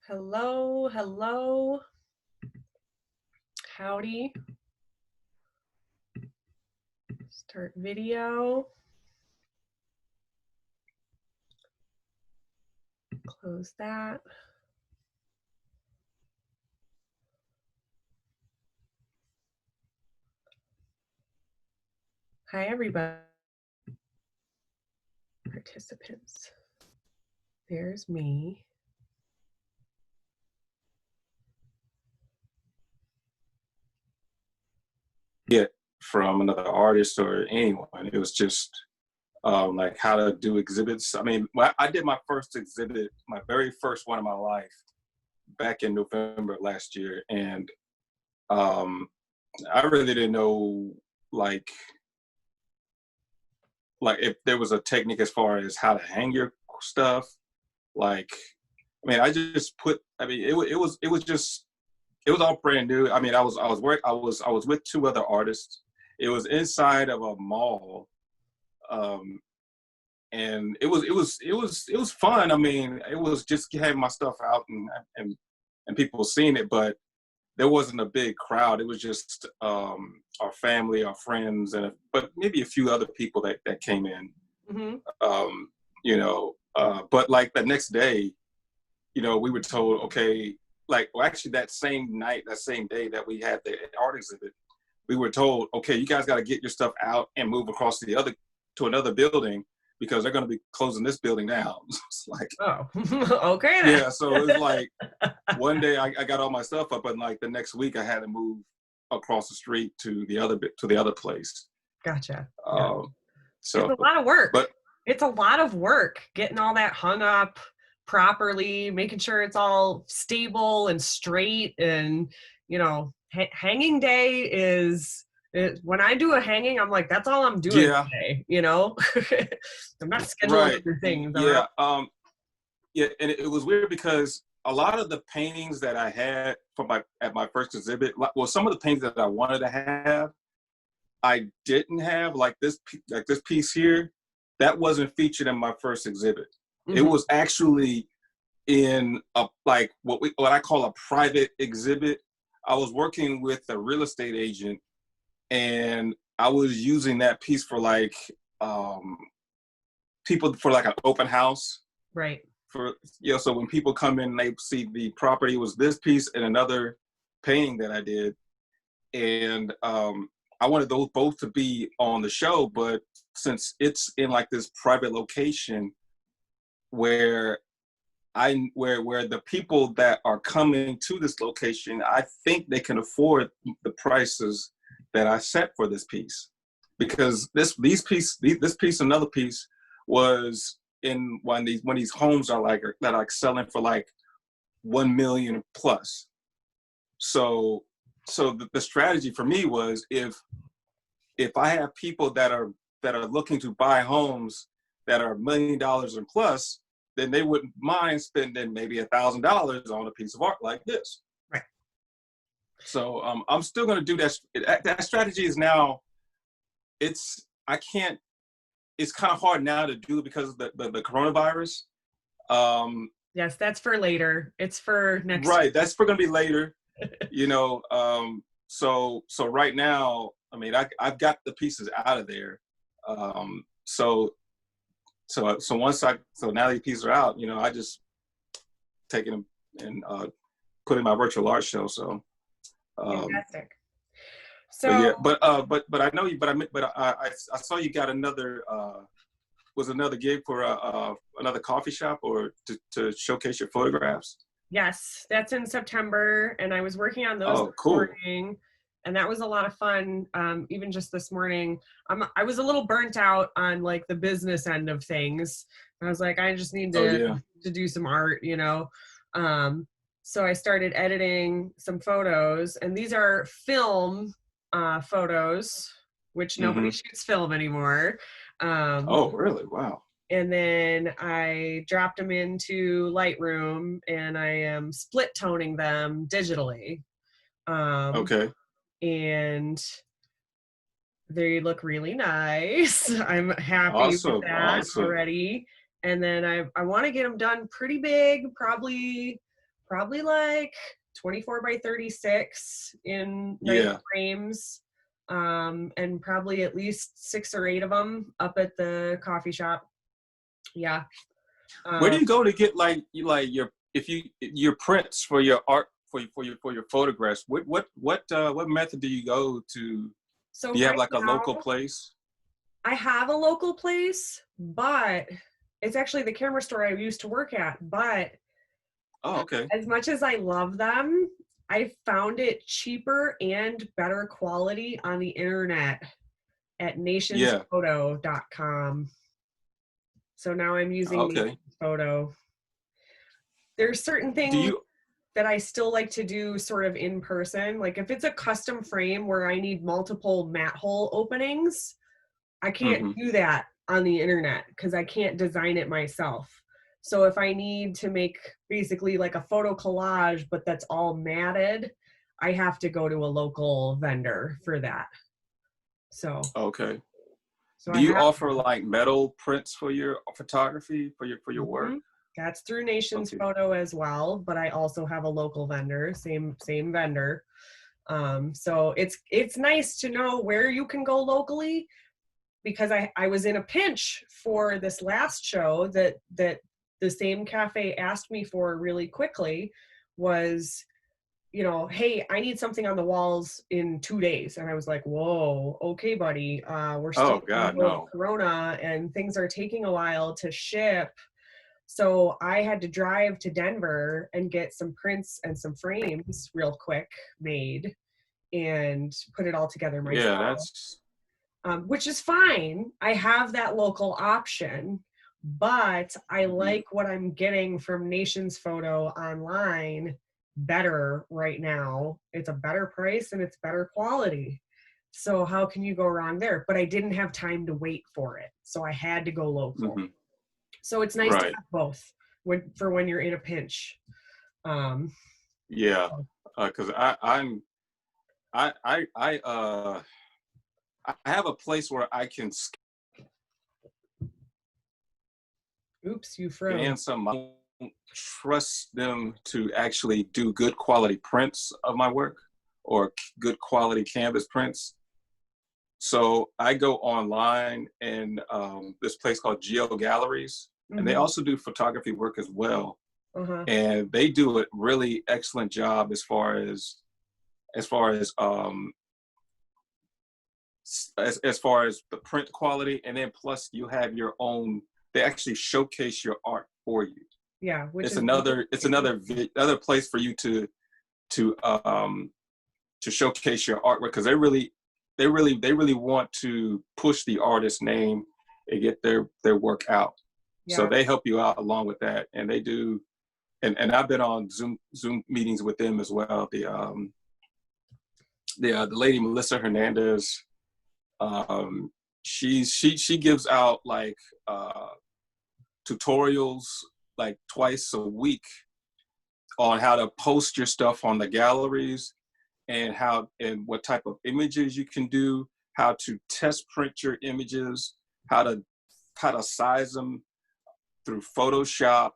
Hello, hello. Howdy. Start video. Close that. Hi, everybody. Participants. There's me. Get from another artist or anyone. It was just like how to do exhibits. I mean, I did my first exhibit, my very first one of my life, back in November last year, and um, I really didn't know like like if there was a technique as far as how to hang your stuff. Like, I mean, I just put. I mean, it was just it was all brand new. I mean, I was with two other artists. It was inside of a mall, um, and it was fun. I mean, it was just having my stuff out and people seeing it, but there wasn't a big crowd. It was just our family, our friends, but maybe a few other people that came in. Mm-hmm. Um, but like the next day, we were told, okay, like, well, actually that same night, that same day that we had the art exhibit, we were told, okay, you guys got to get your stuff out and move across to another building because they're going to be closing this building down. It's like, oh, okay then. yeah. So it was like one day I got all my stuff up, and like the next week I had to move across the street to the other place. Gotcha. So, it's a lot of work. But it's a lot of work getting all that hung up properly, making sure it's all stable and straight. And, hanging day is when I do a hanging, I'm like, that's all I'm doing today, I'm not scheduling other things. Yeah. Yeah. And it was weird because a lot of the paintings that I had at my first exhibit, well, some of the paintings that I wanted to have, I didn't have, like this piece here, that wasn't featured in my first exhibit. Mm-hmm. It was actually in what I call a private exhibit. I was working with a real estate agent, and I was using that piece for like people for like an open house. Right. So when people come in, they see the property was this piece and another painting that I did, and I wanted those both to be on the show, but since it's in like this private location where the people that are coming to this location, I think they can afford the prices that I set for this piece, because this piece, another piece, was in when these homes are like selling for like 1 million plus. So the strategy for me was, if I have people that are looking to buy homes that are $1 million and plus, then they wouldn't mind spending maybe $1,000 on a piece of art like this. Right. So I'm still going to do that. That strategy is now, it's kind of hard now to do because of the coronavirus. Yes, that's for later. It's for next. Right. That's going to be later. So right now, I mean, I've got the pieces out of there. So now these pieces are out, I just take them and put in my virtual art show. So fantastic. So but I know you, but I saw you got another gig for another coffee shop, or to showcase your photographs. Yes, that's in September, and I was working on those this morning, and that was a lot of fun. Even just this morning, I was a little burnt out on like the business end of things. I was like, I just need to do some art, so I started editing some photos, and these are film photos, which nobody shoots film anymore. Oh, really? Wow. And then I dropped them into Lightroom, and I am split toning them digitally. Okay. And they look really nice. I'm happy with that already. And then I want to get them done pretty big, probably probably like 24 by 36 in nice Yeah. frames, and probably at least 6 or 8 of them up at the coffee shop. Yeah. Where do Um, you go to get your prints for your art for your photographs? What method do you go to? so Do you have right like a local now, place? I have a local place, but it's actually the camera store I used to work at. But Oh, okay. as much as I love them, I found it cheaper and better quality on the internet at Yeah. nationsphoto.com. So now I'm using Okay. Nations Photo. There's certain Do things you? that I still like to do sort of in person. Like if it's a custom frame where I need multiple mat hole openings, I can't Hmm. do that on the internet because I can't design it myself. So if I need to make basically like a photo collage, but that's all matted, I have to go to a local vendor for that. So, Okay. so Do I you have, offer like metal prints for your photography for your work? mhm. That's through Nations Okay. Photo as well, but I also have a local vendor, same vendor. So it's nice to know where you can go locally because I was in a pinch for this last show that the same cafe asked me for really quickly was, hey, I need something on the walls in 2 days. And I was like, whoa, okay, buddy. We're Oh still in the God, middle of no. Corona and things are taking a while to ship. So I had to drive to Denver and get some prints and some frames real quick made and put it all together Yeah, myself, that's. which is fine. I have that local option, but I Mhm. like what I'm getting from Nations Photo online better right now. It's a better price and it's better quality. So how can you go wrong there? But I didn't have time to wait for it. So I had to go local. Mhm. So it's nice to Right. have both for when you're in a pinch. Um, Yeah. Because I have a place where I can oops, you scan froze. some. I don't trust them to actually do good quality prints of my work or good quality canvas prints. So I go online and this place called Geo Galleries, and they Mm-hmm. also do photography work as well. Uh-huh. And they do a really excellent job as far as as far as the print quality, and then plus you have your own. They actually showcase your art for you. Yeah, which It's is another place for you to um to showcase your artwork because they really want to push the artist's name and get their work out. So yeah. they help you out along with that, and they do. And I've been on Zoom meetings with them as well. The lady Melissa Hernandez, um, she gives out like tutorials like twice a week on how to post your stuff on the galleries and how and what type of images you can do, how to test print your images, how to size them through Photoshop,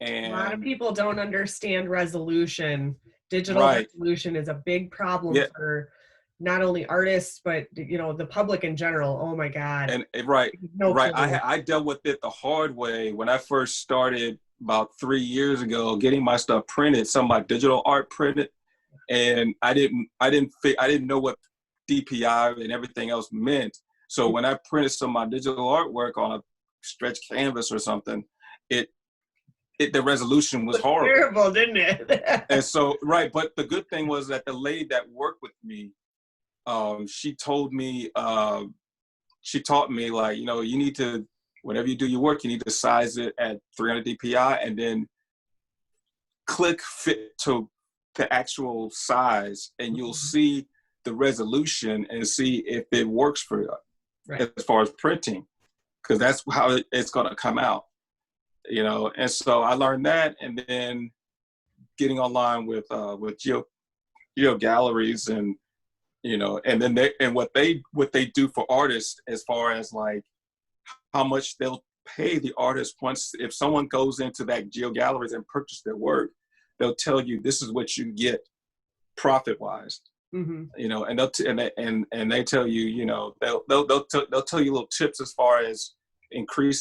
A lot of and people don't understand resolution. Digital right, resolution is a big problem yeah, for not only artists, but the public in general. Oh my God. and right, No right. clue. I dealt with it the hard way when I first started about 3 years ago, getting my stuff printed, some of my digital art printed, and I didn't know what DPI and everything else meant. So when I printed some of my digital artwork on a stretch canvas or something, it the resolution was It was horrible. terrible, didn't it? And so right, but the good thing was that the lady that worked with me, she told me, she taught me like, you need to, whenever you do your work, you need to size it at 300 DPI and then click fit to the actual size, and you'll see the resolution and see if it works for you Right. as far as printing, because that's how it's going to come out. And so I learned that, and then getting online with geo galleries, and then what they do for artists as far as like how much they'll pay the artist once if someone goes into that geo galleries and purchase their work. they'll tell you this is what you get profit wise. Mm-hmm. You know, and they tell you, you know, they'll tell you little tips as far as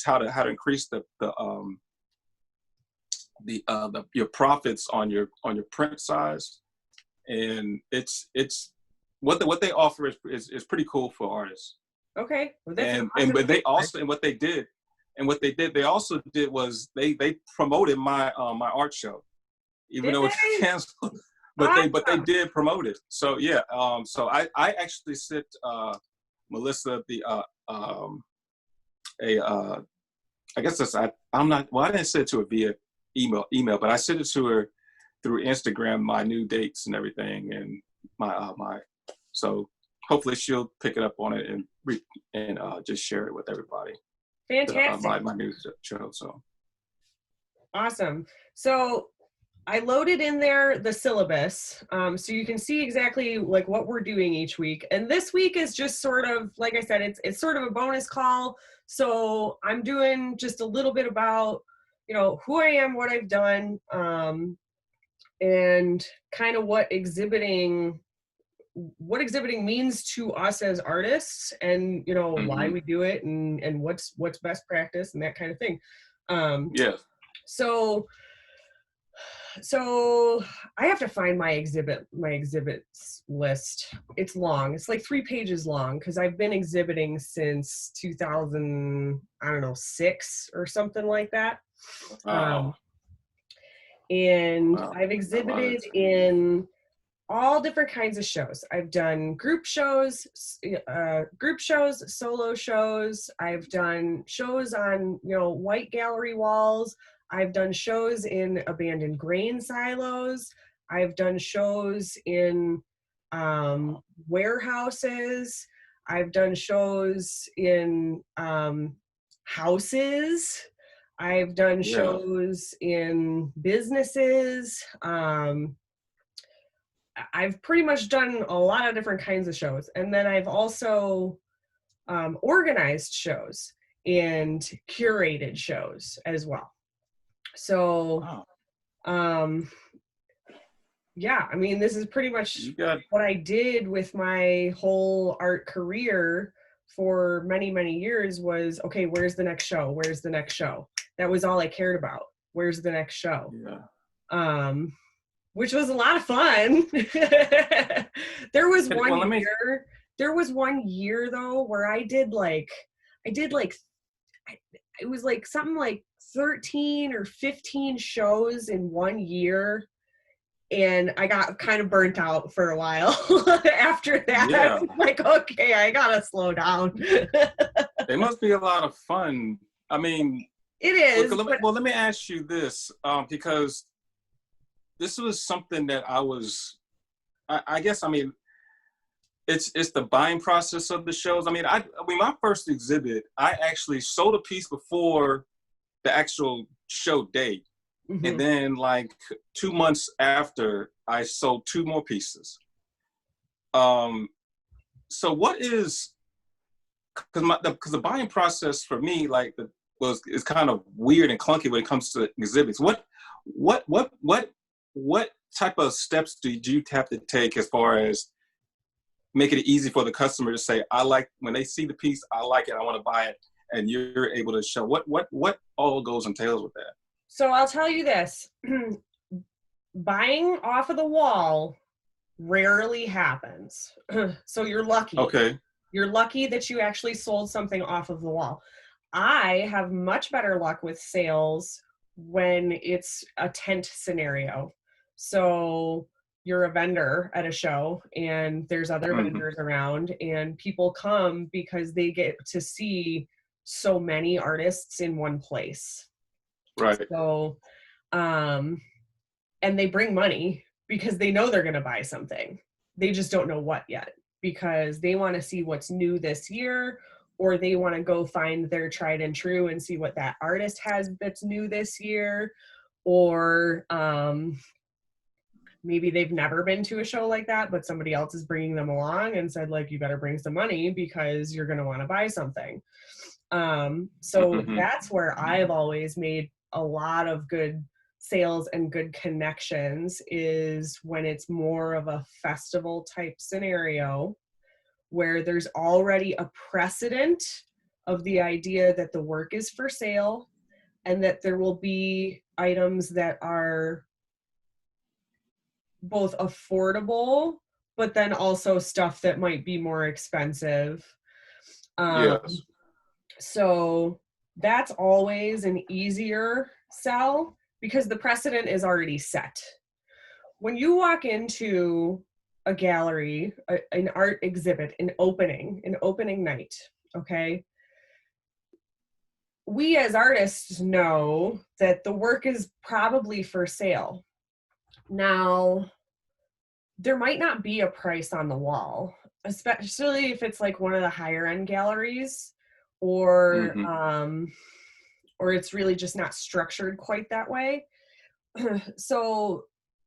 how to increase your profits on your print size. And it's what they offer is pretty cool for artists. Okay. Well, that's an And awesome but they takeaway. also they also did was they promoted my my art show, even Did though it's they? canceled. But they Awesome. did promote it. So yeah, so I actually sent Melissa I guess that's I'm not, well, I didn't send it to her via email, but I sent it to her through Instagram, my new dates and everything, and my so hopefully she'll pick it up on it and just share it with everybody. Fantastic. My new show. So Awesome. So I loaded in there the syllabus, so you can see exactly like what we're doing each week. And this week is just sort of, like I said, it's sort of a bonus call. So I'm doing just a little bit about, you know, who I am, what I've done, and kind of what exhibiting means to us as artists, and you know why we do it, and what's best practice and that kind of thing. yeah. So I have to find my exhibits list. It's long. It's like 3 pages long because I've been exhibiting since 2000, I don't know, 6 or something like that. Wow. And Wow. I've exhibited in all different kinds of shows. I've done group shows, solo shows. I've done shows on, you know, white gallery walls. I've done shows in abandoned grain silos. I've done shows in warehouses. I've done shows in houses. I've done shows in businesses. I've pretty much done a lot of different kinds of shows. And then I've also organized shows and curated shows as well. So, yeah, I mean, this is pretty much what I did with my whole art career for many, many years was, okay, where's the next show? Where's the next show? That was all I cared about. Where's the next show? Yeah. Which was a lot of fun. There was one year though where it was like something like 13 or 15 shows in one year, and I got kind of burnt out for a while after that. Yeah. Like, okay, I gotta slow down. They must be a lot of fun. I mean, it is. Let me ask you this, because this was something that I guess, I mean, it's the buying process of the shows. I mean, my first exhibit, I actually sold a piece before the actual show date. Mm-hmm. And then like 2 months after, I sold 2 more pieces. So what is, because the buying process for me, like is kind of weird and clunky when it comes to exhibits. What type of steps do you have to take as far as making it easy for the customer to say, I like, when they see the piece, I like it, I want to buy it, and you're able to show what all goes entails with that? So I'll tell you this, buying off of the wall rarely happens. So you're lucky. Okay. You're lucky that you actually sold something off of the wall. I have much better luck with sales when it's a tent scenario. So you're a vendor at a show and there's other vendors around, and people come because they get to see so many artists in one place. Right. So, and they bring money because they know they're going to buy something. They just don't know what yet, because they want to see what's new this year, or they want to go find their tried and true and see what that artist has that's new this year. Or maybe they've never been to a show like that, but somebody else is bringing them along and said, like, you better bring some money because you're going to want to buy something. So that's where I've always made a lot of good sales and good connections is when it's more of a festival type scenario where there's already a precedent of the idea that the work is for sale and that there will be items that are both affordable, but then also stuff that might be more expensive. Um, Yes. so that's always an easier sell because the precedent is already set. When you walk into a gallery, an art exhibit, an opening night, okay, we as artists know that the work is probably for sale. Now, there might not be a price on the wall, especially if it's like one of the higher end galleries, or Mm-hmm. or it's really just not structured quite that way. So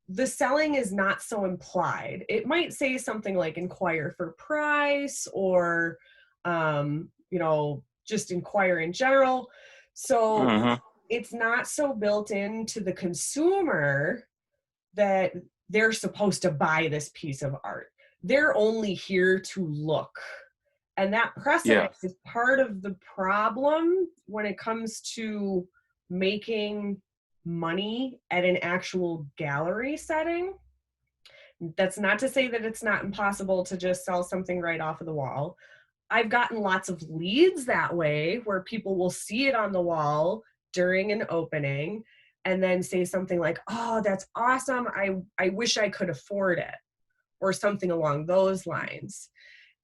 the selling is not so implied. It might say something like inquire for price, or just inquire in general. So Mm-hmm. it's not so built into the consumer that they're supposed to buy this piece of art. They're only here to look. And that precedent Yeah. is part of the problem when it comes to making money at an actual gallery setting. That's not to say that it's not impossible to just sell something right off of the wall. I've gotten lots of leads that way where people will see it on the wall during an opening and then say something like, "Oh, that's awesome. I wish I could afford it," or something along those lines.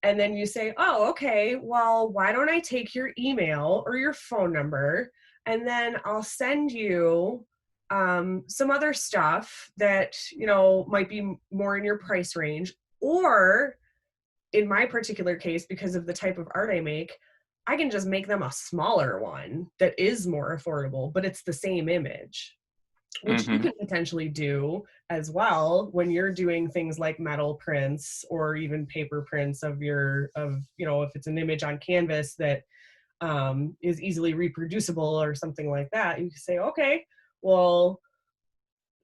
And then you say, "Oh, okay, well, why don't I take your email or your phone number, and then I'll send you some other stuff that, might be more in your price range. Or in my particular case, because of the type of art I make, I can just make them a smaller one that is more affordable, but it's the same image," which you Mm-hmm. can potentially do as well when you're doing things like metal prints or even paper prints if it's an image on canvas that is easily reproducible or something like that. You can say, okay, well,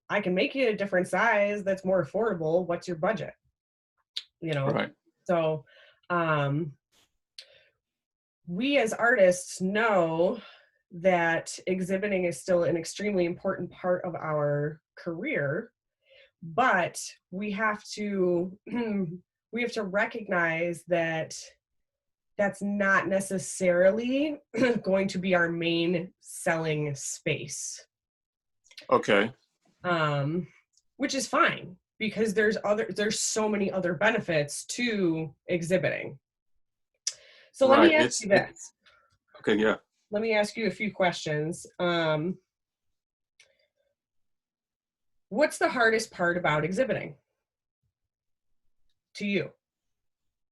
I can make you a different size that's more affordable. What's your budget? You know, Right. so um, we as artists know that exhibiting is still an extremely important part of our career, but we have to we have to recognize that that's not necessarily going to be our main selling space, Okay. um, which is fine because there's so many other benefits to exhibiting. So let Right. me ask It's you it. this. Okay. Yeah. Let me ask you a few questions. What's the hardest part about exhibiting to you?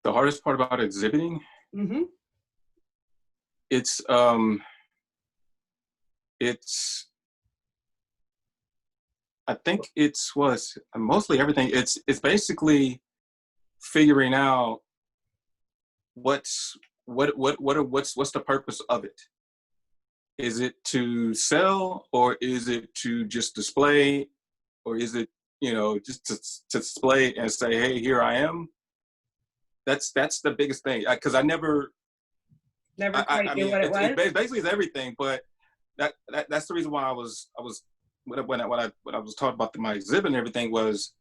The hardest part about exhibiting, Mm-hmm. it's it's I think it's was mostly everything. It's basically figuring out what's what's the purpose of it. Is it to sell, or is it to just display, or is it just to display and say, hey, here I am. That's the biggest thing, because I never Never quite I knew mean what it it's was. basically it's everything, but that's the reason why I was when I was talking about my exhibit and everything was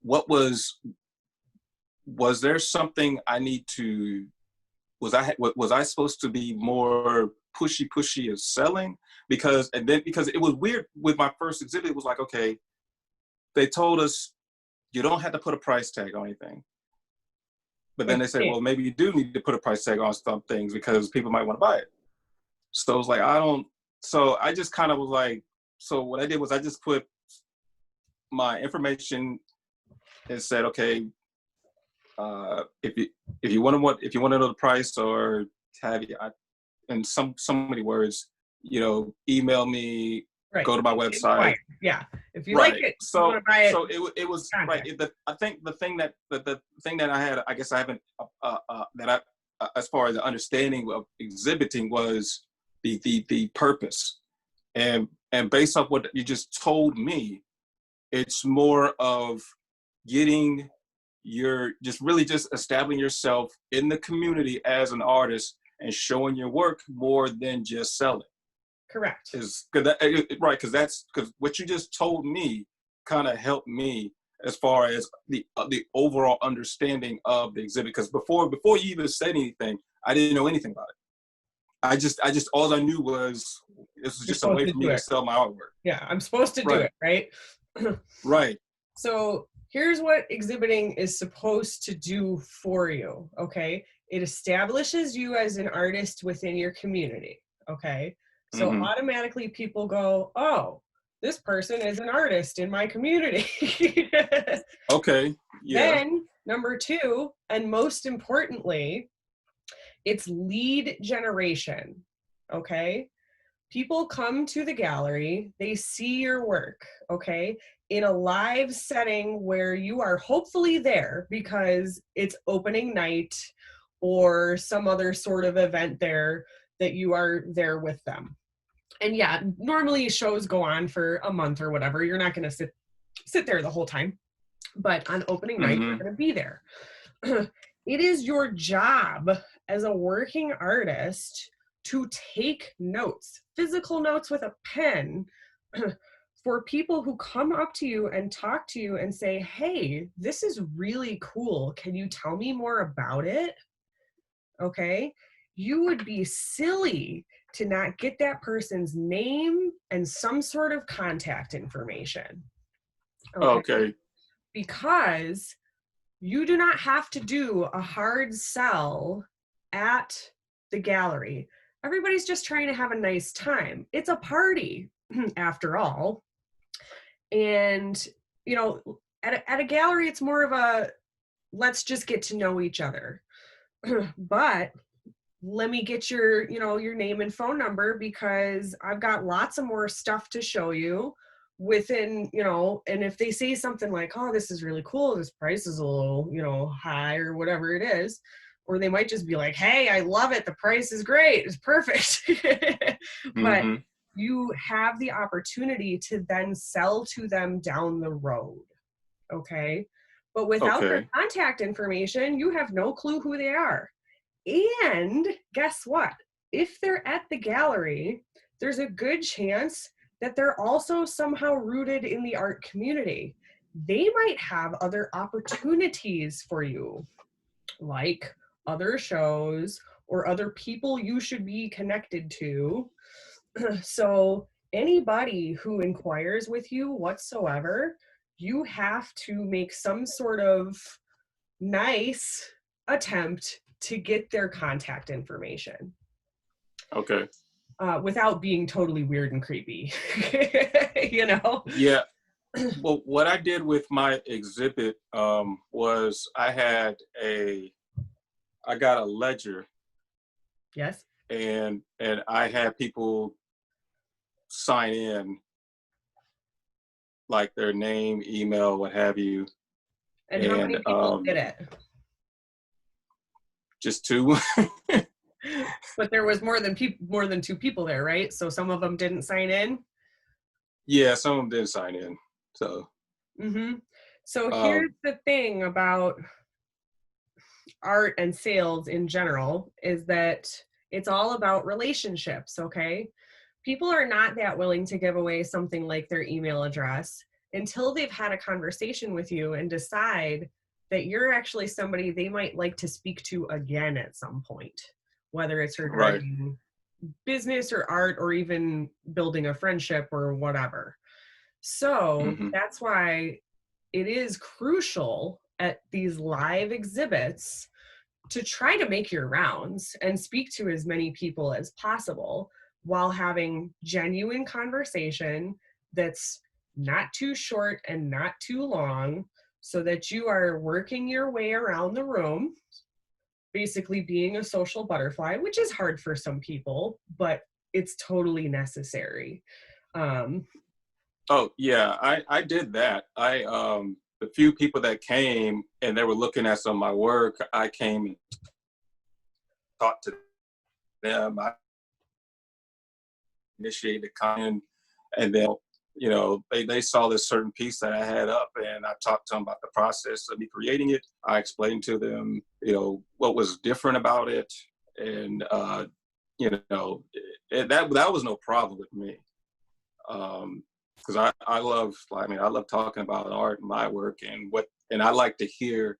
what was there something I need to was I supposed to be more pushy as selling, because it was weird with my first exhibit. It was like, okay, they told us you don't have to put a price tag on anything, but then But they said, well, maybe you do need to put a price tag on some things because people might want to buy it. So it was like, I don't. So I just kind of was like, so what I did was I just put my information and said, okay, if you want to know the price, or have you, in so many words, email me, right, go to my inquire. website. Yeah, if you like Right. it, you want So to buy it, it was right. contact. I think the thing that I had, I guess I haven't that I as far as the understanding of exhibiting was the purpose, and And based off what you just told me, it's more of getting just really just establishing yourself in the community as an artist and showing your work more than just selling. Correct. Right, because what you just told me kind of helped me as far as the overall understanding of the exhibit. Because before you even said anything, I didn't know anything about it. I just all I knew was this was just a way for me to sell my artwork. Yeah, I'm supposed to do it, right? Right. So here's what exhibiting is supposed to do for you, okay? It establishes you as an artist within your community, okay? So automatically people go, oh, this person is an artist in my community. Okay, yeah. Then, number two, and most importantly, it's lead generation, okay? People come to the gallery, they see your work, okay, in a live setting where you are hopefully there because it's opening night or some other sort of event there that you are there with them. And yeah, normally shows go on for a month or whatever. You're not going to sit there the whole time, but on opening night, you're going to be there. It is your job as a working artist to take notes, physical notes with a pen, for people who come up to you and talk to you and say, hey, this is really cool. Can you tell me more about it? Okay. You would be silly to not get that person's name and some sort of contact information. Okay. Because you do not have to do a hard sell at the gallery. Everybody's just trying to have a nice time. It's a party, after all. And, you know, at a gallery, it's more of a, let's just get to know each other. But let me get your name and phone number because I've got lots of more stuff to show you within, and if they say something like, oh, this is really cool, this price is a little, high or whatever it is, or they might just be like, hey, I love it, the price is great, it's perfect. But you have the opportunity to then sell to them down the road, okay? But without their contact information, you have no clue who they are. And guess what? If they're at the gallery, there's a good chance that they're also somehow rooted in the art community. They might have other opportunities for you, like other shows or other people you should be connected to. So anybody who inquires with you whatsoever, you have to make some sort of nice attempt to get their contact information. Okay. Without being totally weird and creepy, Yeah. Well, what I did with my exhibit was I got a ledger. Yes. And I had people sign in, like their name, email, what have you. And how many people did it? Just two. But there was more than two people there, right? So some of them didn't sign in? Yeah, some of them did sign in. So. So here's the thing about art and sales in general is that it's all about relationships, okay? People are not that willing to give away something like their email address until they've had a conversation with you and decide that you're actually somebody they might like to speak to again at some point, whether it's regarding business or art or even building a friendship or whatever. So that's why it is crucial at these live exhibits to try to make your rounds and speak to as many people as possible while having genuine conversation that's not too short and not too long, so that you are working your way around the room, basically being a social butterfly, which is hard for some people, but it's totally necessary. Oh yeah, I did that. The few people that came and they were looking at some of my work, I came and talked to them. I initiated the comment, And then, they saw this certain piece that I had up, and I talked to them about the process of me creating it. I explained to them, what was different about it. And, that was no problem with me. Because I love talking about art and my work and I like to hear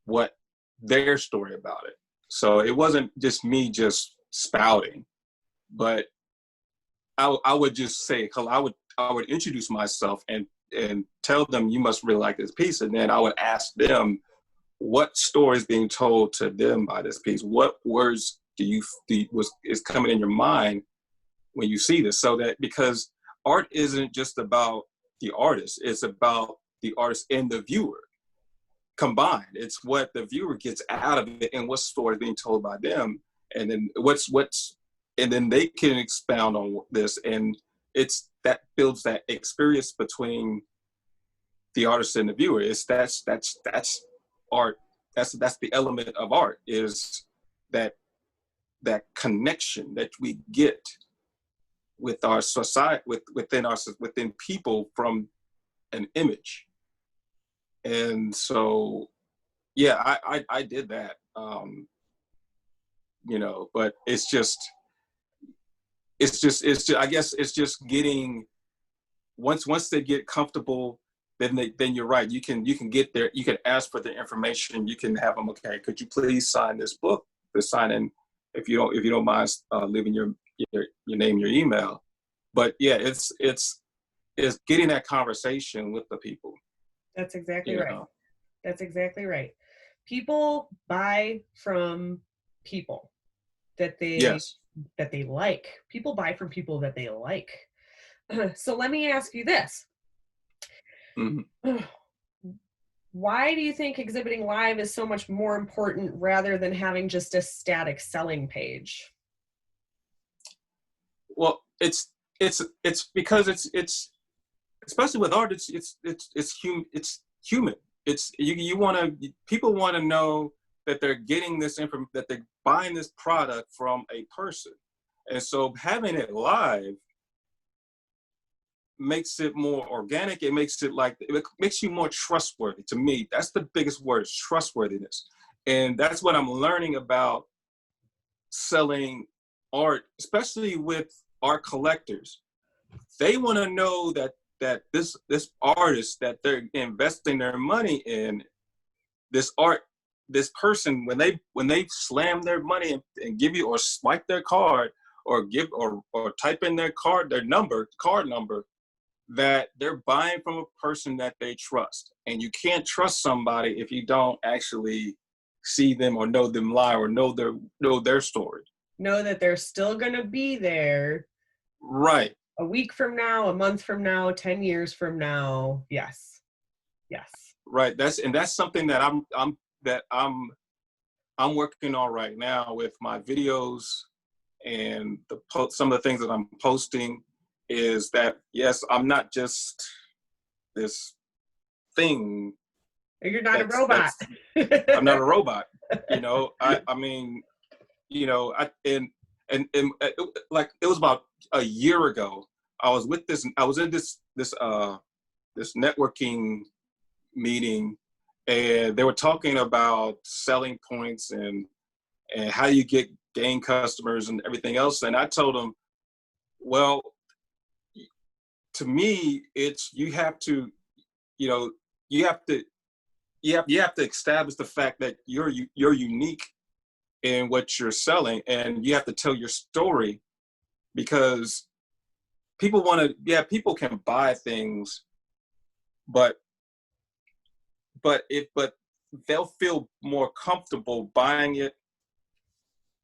what their story about it. So it wasn't just me just spouting, but I would just say, I would introduce myself and tell them, you must really like this piece. And then I would ask them what story is being told to them by this piece. What words is coming in your mind when you see this? So that, because art isn't just about the artist, it's about the artist and the viewer combined. It's what the viewer gets out of it and what story is being told by them. And then and then they can expound on this, and that builds that experience between the artist and the viewer. That's art. That's the element of art, is that connection that we get with our society, within people from an image. And so, yeah, I did that. But it's just I guess it's just getting, once they get comfortable, then you're right. You can get there. You can ask for the information. You can have them. Okay, could you please sign this book? Sign in, if you don't mind leaving your name, your email. But yeah, it's getting that conversation with the people. That's exactly right. That's exactly right. People buy from people that they like. People buy from people that they like. So let me ask you this. Mm-hmm. Why do you think exhibiting live is so much more important rather than having just a static selling page? Well, it's because it's especially with art, it's human. It's people want to know that they're getting this information, that they're buying this product from a person. And so having it live makes it more organic. It makes you more trustworthy. To me, that's the biggest word, is trustworthiness. And that's what I'm learning about selling art, especially with art collectors. They want to know that this artist that they're investing their money in, this person, when they slam their money and give you, or swipe their card, or type in their card number, that they're buying from a person that they trust. And you can't trust somebody if you don't actually see them or know them live, or know their story. Know that they're still going to be there. Right. A week from now, a month from now, 10 years from now. Yes. Right. That's something that I'm working on right now with my videos, and some of the things that I'm posting, is that, yes, I'm not just this thing. You're not a robot. I'm not a robot. I mean, and like, it was about a year ago, I was in this networking meeting, and they were talking about selling points and how you gain customers and everything else. And I told them, well, to me, it's, you have to establish the fact that you're unique in what you're selling, and you have to tell your story, because people can buy things, but they'll feel more comfortable buying it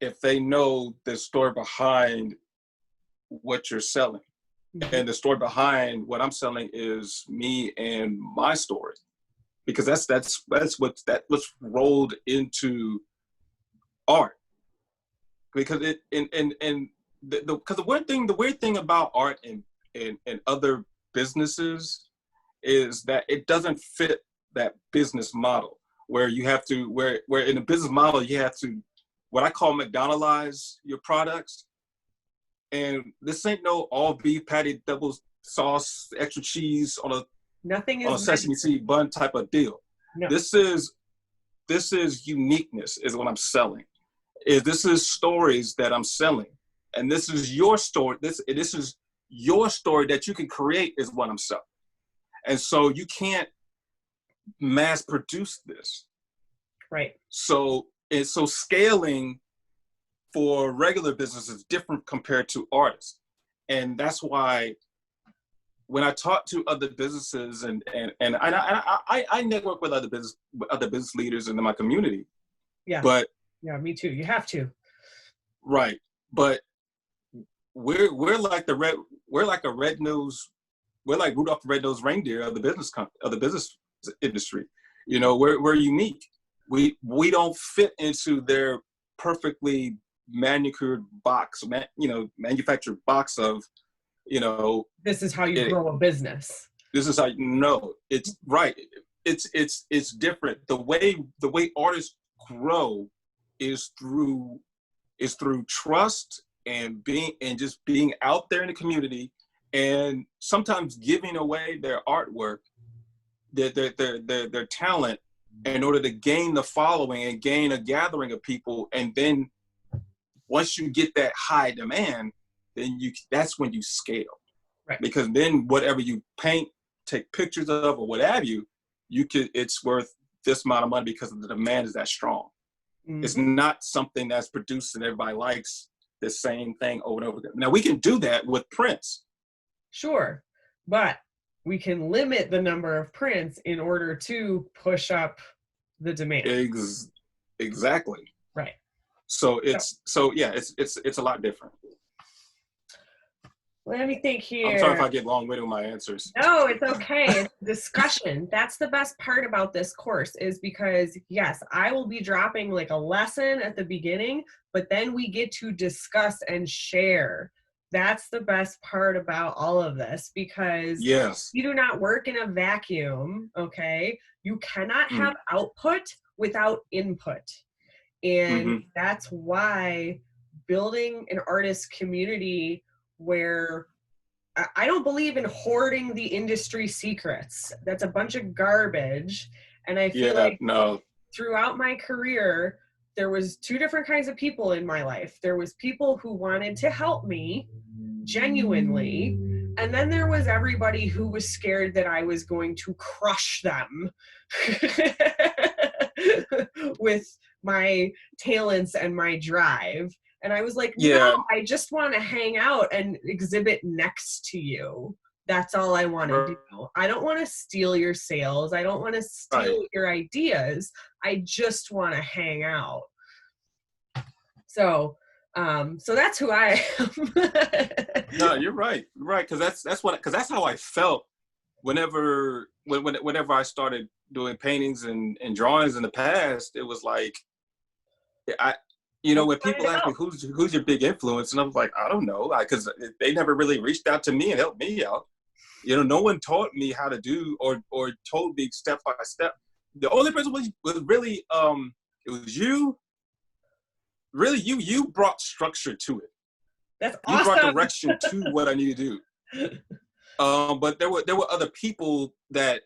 if they know the story behind what you're selling. Mm-hmm. And the story behind what I'm selling is me and my story, because that's what's rolled into art. Because the weird thing about art and other businesses is that it doesn't fit that business model, where you have to, where in a business model you have to, what I call McDonald's your products. And this ain't no all beef patty, double sauce, extra cheese on Nothing a is sesame seed bun type of deal. no. This is uniqueness is what I'm selling. This is stories that I'm selling. And this is your story. This is your story that you can create is what I'm selling. And so you can't mass produce this. Right. So scaling for regular business is different compared to artists. And that's why when I talk to other businesses and I network with other business leaders in my community. Yeah. But yeah, me too. You have to. Right. But we're like we're like Rudolph the Red-Nosed Reindeer of the business industry. You know, we're unique. We don't fit into their perfectly manicured box, manufactured box of, this is how you grow a business. This is how it's right. It's different. The way artists grow is through trust and just being out there in the community, and sometimes giving away their artwork, their talent, in order to gain the following and gain a gathering of people. And then once you get that high demand, then that's when you scale. Right. Because then whatever you paint, take pictures of, or what have you, it's worth this amount of money because the demand is that strong. Mm-hmm. It's not something that's produced and everybody likes the same thing over and over again. Now we can do that with prints. Sure, but we can limit the number of prints in order to push up the demand. Exactly. Right. So it's a lot different. Let me think here. I'm sorry if I get long-winded with my answers. No, it's okay. It's discussion. That's the best part about this course, is because, yes, I will be dropping like a lesson at the beginning, but then we get to discuss and share. That's the best part about all of this, because yes, you do not work in a vacuum, okay? You cannot have output without input. And that's why building an artist community where I don't believe in hoarding the industry secrets. That's a bunch of garbage. And I feel throughout my career, there was two different kinds of people in my life. There was people who wanted to help me genuinely. And then there was everybody who was scared that I was going to crush them with my talents and my drive. And I was like, no, I just want to hang out and exhibit next to you. That's all I want to do. I don't want to steal your sales. I don't want to steal your ideas. I just want to hang out. So that's who I am. No, you're right. You're right. Because that's how I felt whenever I started doing paintings and drawings in the past. It was like, when people ask me who's your big influence, and I was like, I don't know, because they never really reached out to me and helped me out. No one taught me how to do or told me step by step. The only person was really it was you. Really, you brought structure to it. That's awesome. You brought direction to what I need to do. But there were other people that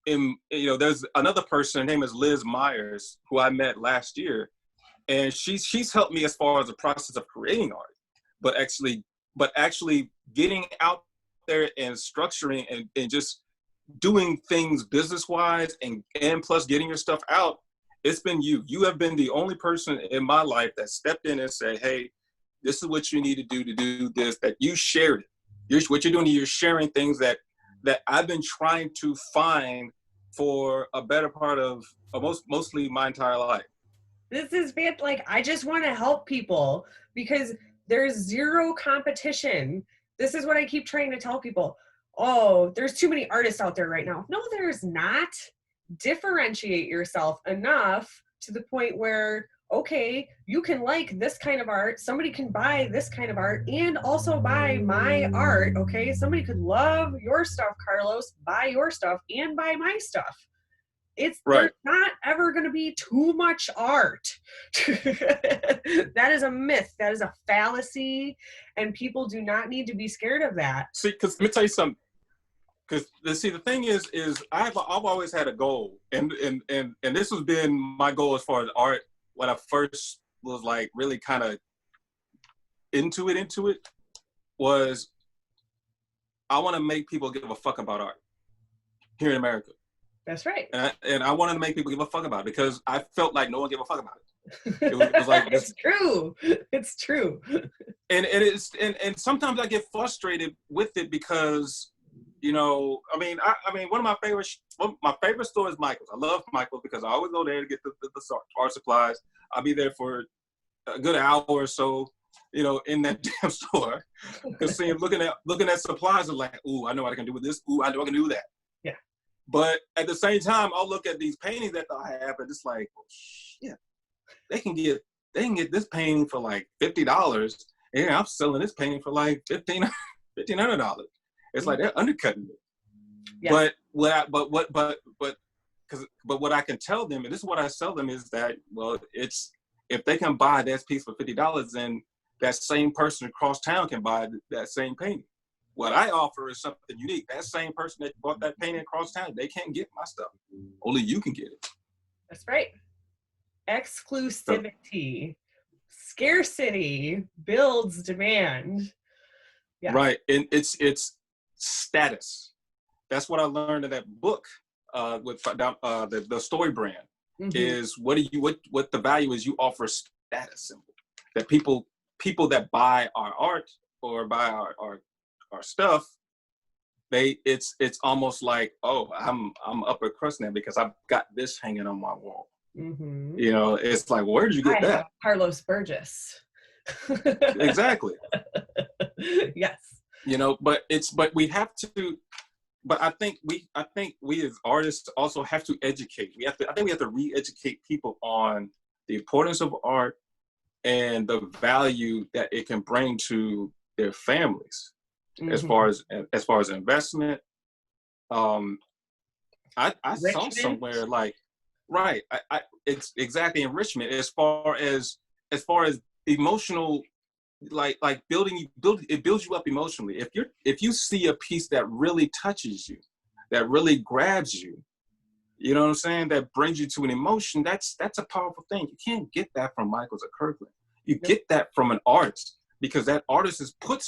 there's another person. Her name is Liz Myers, who I met last year. And she's helped me as far as the process of creating art, but actually getting out there and structuring and just doing things business-wise and plus getting your stuff out. It's been you. You have been the only person in my life that stepped in and said, hey, this is what you need to do this, that you shared it. What you're doing, you're sharing things that I've been trying to find for a better part of mostly my entire life. This is I just want to help people because there's zero competition. This is what I keep trying to tell people. Oh, there's too many artists out there right now. No, there's not. Differentiate yourself enough to the point where, okay, you can like this kind of art. Somebody can buy this kind of art and also buy my art. Okay, somebody could love your stuff, Carlos, buy your stuff and buy my stuff. there's not ever going to be too much art. That is a myth. That is a fallacy, and people do not need to be scared of that. See, because let me tell you something. Because the thing is I've always had a goal, and this has been my goal as far as art. When I first was like really kind of into it was I want to make people give a fuck about art here in America. That's right. And I wanted to make people give a fuck about it because I felt like no one gave a fuck about it. It was like it's true. It's true. And sometimes I get frustrated with it because, you know, I mean, one of my favorite stores is Michael's. I love Michael's because I always go there to get the art supplies. I'll be there for a good hour or so, you know, in that damn store. Because looking at supplies and like, ooh, I know what I can do with this. Ooh, I know I can do that. Yeah. But at the same time, I'll look at these paintings that I have, and it's like, oh, shit, they can get this painting for like $50, and I'm selling this painting for like $1,500. It's like they're undercutting it. Yeah. But what I can tell them, and this is what I tell them, is that, well, it's if they can buy that piece for $50, then that same person across town can buy that same painting. What I offer is something unique. That same person that bought that painting across town, they can't get my stuff. Only you can get it. That's right. Exclusivity. Scarcity builds demand. Yeah. Right. And it's status. That's what I learned in that book with the story brand. Mm-hmm. Is what the value is. You offer a status symbol that people that buy our art or buy our stuff, it's almost like, oh, I'm upper crust now because I've got this hanging on my wall. Mm-hmm. You know, it's like, where did you get that? Carlos Burgess. Exactly. Yes. You know, but we have to. But I think we as artists also have to educate. I think we have to re-educate people on the importance of art and the value that it can bring to their families. Mm-hmm. as far as investment. I saw somewhere like, right. It's exactly enrichment as far as emotional, like it builds you up emotionally. If you see a piece that really touches you, that really grabs you, you know what I'm saying, that brings you to an emotion, that's a powerful thing. You can't get that from Michaels or Kirkland. You get that from an artist, because that artist has put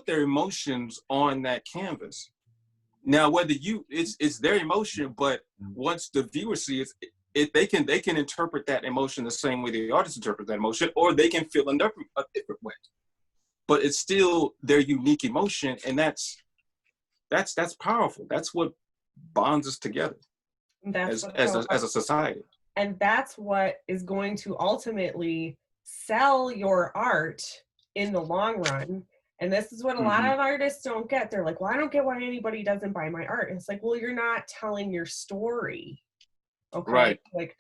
their emotions on that canvas. Now, whether it's their emotion, but once the viewer sees it, they can interpret that emotion the same way the artist interprets that emotion, or they can feel a different way. But it's still their unique emotion, and that's powerful. That's what bonds us together as a society. And that's what is going to ultimately sell your art in the long run. And this is what a lot of artists don't get. They're like, well, I don't get why anybody doesn't buy my art. And it's like, well, you're not telling your story. Okay. Right. Like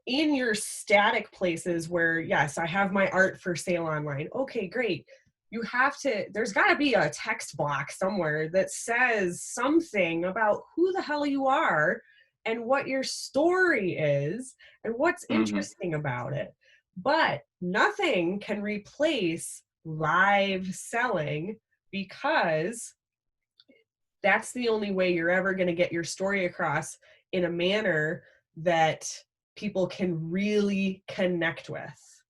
in your static places where, yes, I have my art for sale online. Okay, great. There's got to be a text block somewhere that says something about who the hell you are and what your story is and what's interesting about it. But nothing can replace live selling, because that's the only way you're ever going to get your story across in a manner that people can really connect with.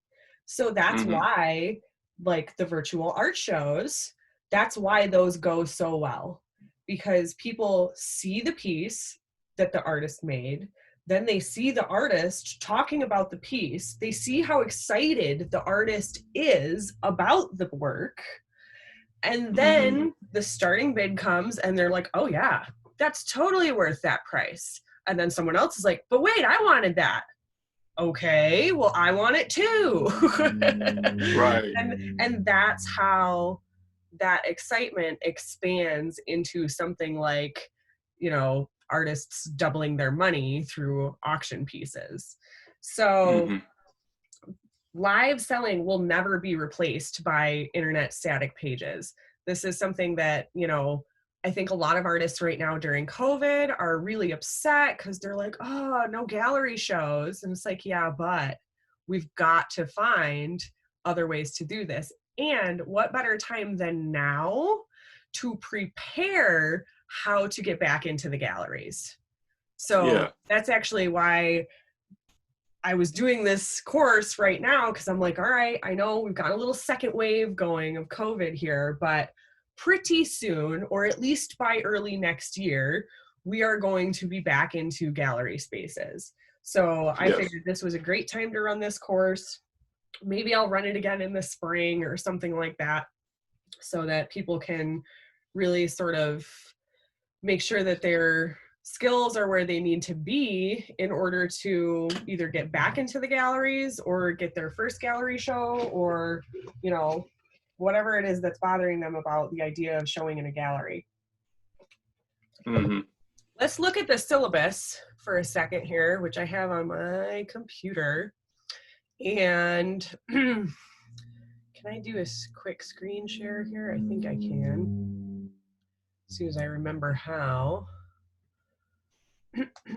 So that's why, like the virtual art shows, that's why those go so well, because people see the piece that the artist made, then they see the artist talking about the piece, they see how excited the artist is about the work, and then the starting bid comes and they're like, oh yeah, that's totally worth that price. And then someone else is like, but wait, I wanted that. Okay, well, I want it too. Right. And that's how that excitement expands into something like, you know, artists doubling their money through auction pieces. So live selling will never be replaced by internet static pages. This is something that, you know, I think a lot of artists right now during COVID are really upset because they're like, oh, no gallery shows. And it's like, yeah, but we've got to find other ways to do this. And what better time than now to prepare how to get back into the galleries? So Yeah. that's actually why I was doing this course right now, because I'm like, all right, I know we've got a little second wave going of COVID here, but pretty soon, or at least by early next year, we are going to be back into gallery spaces. So I Yes. figured this was a great time to run this course. Maybe I'll run it again in the spring or something like that, so that people can really sort of make sure that their skills are where they need to be in order to either get back into the galleries or get their first gallery show, or, you know, whatever it is that's bothering them about the idea of showing in a gallery. Mm-hmm. Let's look at the syllabus for a second here, which I have on my computer. And can I do a quick screen share here? I think I can, as soon as I remember how.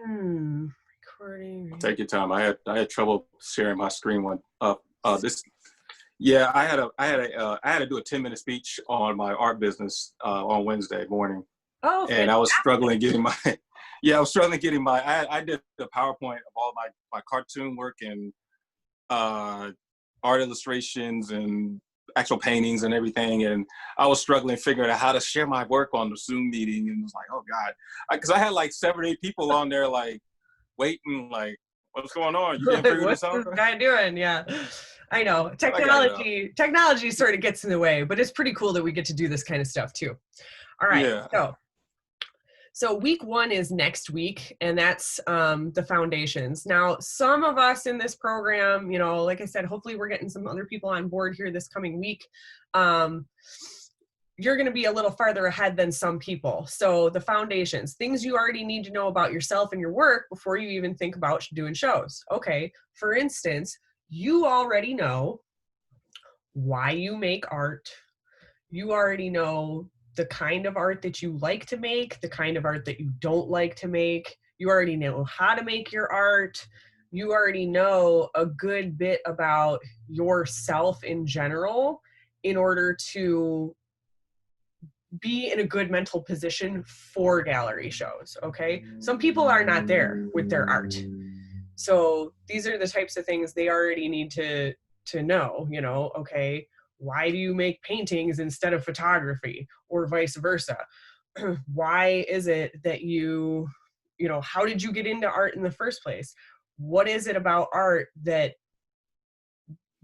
Recording. Take your time. I had trouble sharing my screen one up. Yeah, I had to do a 10-minute speech on my art business on Wednesday morning, Oh, and I was struggling getting my I did the PowerPoint of all my cartoon work and art illustrations and actual paintings and everything, and I was struggling figuring out how to share my work on the Zoom meeting, and it was like, oh God, because I had like 7 or 8 people on there like waiting, like, what's going on? You can't figure this out? What's this guy doing? Yeah, I know. Technology sort of gets in the way, but it's pretty cool that we get to do this kind of stuff too. All right, Yeah. So week 1 is next week, and that's the foundations. Now, some of us in this program, you know, like I said, hopefully we're getting some other people on board here this coming week. You're going to be a little farther ahead than some people. So the foundations, things you already need to know about yourself and your work before you even think about doing shows. Okay, for instance, you already know why you make art. You already know the kind of art that you like to make, the kind of art that you don't like to make. You already know how to make your art. You already know a good bit about yourself in general in order to be in a good mental position for gallery shows, okay? Some people are not there with their art. So these are the types of things they already need to know, you know, okay, why do you make paintings instead of photography, or vice versa? Why is it that you know, how did you get into art in the first place? What is it about art that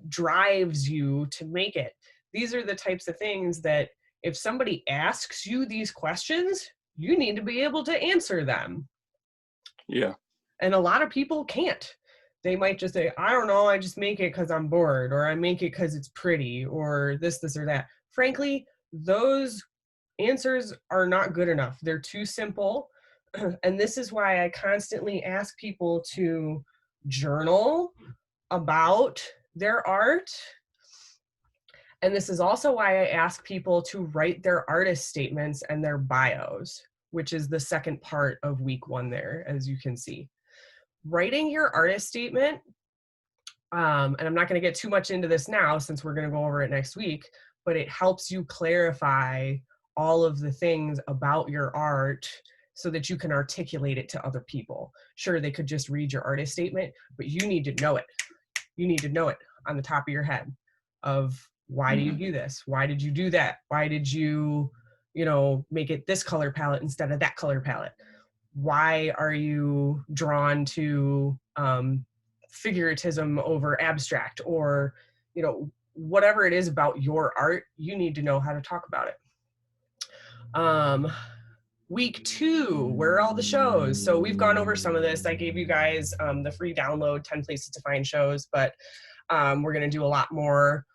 drives you to make it? These are the types of things that if somebody asks you these questions, you need to be able to answer them. Yeah. And a lot of people can't. They might just say, I don't know, I just make it because I'm bored, or I make it because it's pretty, or this or that. Frankly, those answers are not good enough. They're too simple. And this is why I constantly ask people to journal about their art. And this is also why I ask people to write their artist statements and their bios, which is the second part of week 1 there, as you can see. Writing your artist statement, and I'm not going to get too much into this now since we're going to go over it next week, but it helps you clarify all of the things about your art so that you can articulate it to other people. Sure, they could just read your artist statement, but you need to know it. You need to know it on the top of your head of, why do you do this? Why did you do that? Why did you, you know, make it this color palette instead of that color palette? Why are you drawn to figuratism over abstract, or, you know, whatever it is about your art, you need to know how to talk about it. Week 2, where are all the shows? So we've gone over some of this. I gave you guys the free download, 10 places to find shows, but we're going to do a lot more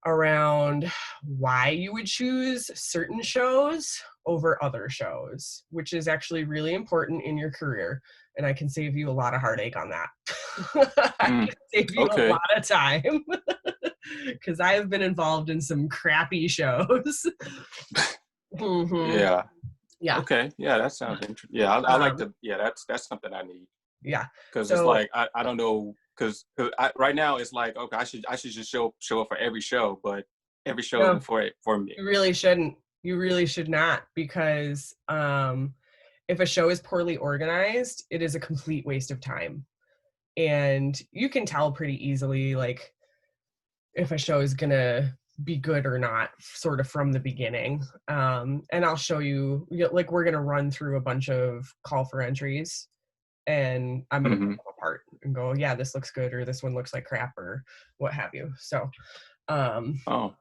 around why you would choose certain shows over other shows, which is actually really important in your career. And I can save you a lot of heartache on that. I can save you a lot of time because I've been involved in some crappy shows. Yeah. Yeah. Okay. Yeah, that sounds interesting. Yeah, I like Um, to. Yeah, that's something I need yeah. because it's So like I don't know because right now it's like okay I should just show up for every show, but every show no, isn't for me. you really shouldn't. You really should not, because if a show is poorly organized, it is a complete waste of time. And you can tell pretty easily, like, if a show is gonna be good or not, sort of from the beginning. And I'll show you, like, we're gonna run through a bunch of call for entries, and I'm gonna Hmm. pick them apart and go, yeah, this looks good, or this one looks like crap, or what have you. So um, Oh.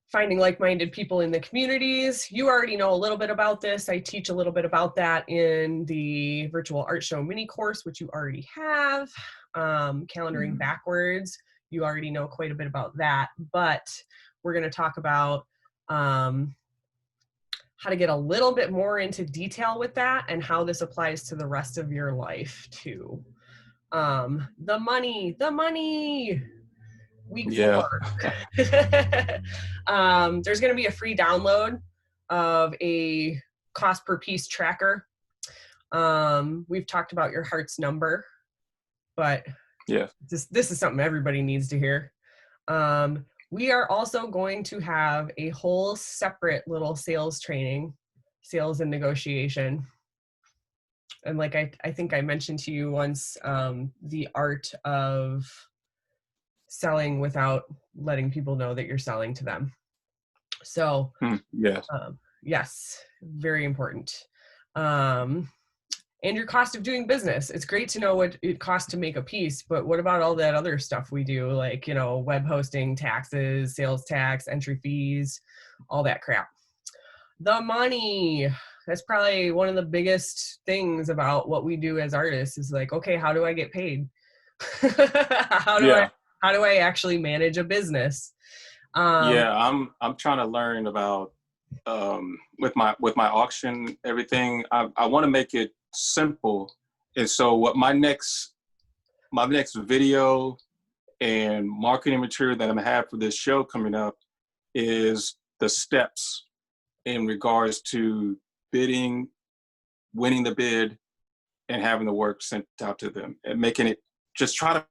finding like-minded people in the communities. You already know a little bit about this. I teach a little bit about that in the virtual art show mini course, which you already have. Calendaring Mhm. backwards, you already know quite a bit about that, but we're going to talk about how to get a little bit more into detail with that and how this applies to the rest of your life too. The money, week Yeah. 4. There's going to be a free download of a cost per piece tracker. We've talked about your heart's number, but Yeah. this is something everybody needs to hear. We are also going to have a whole separate little sales training, sales and negotiation. And like I think I mentioned to you once, the art of selling without letting people know that you're selling to them. So Yes. yes, very important. Um, and your cost of doing business. It's great to know what it costs to make a piece, but what about all that other stuff we do, like, web hosting, taxes, sales tax, entry fees, all that crap. The money. That's probably one of the biggest things about what we do as artists is like, okay, how do I get paid? how do I Yeah. how do I actually manage a business? Um, Yeah. I'm trying to learn about with my auction everything. I want to make it simple, and so what my next video and marketing material that I'm gonna have for this show coming up is the steps in regards to bidding, winning the bid, and having the work sent out to them, and making it just try to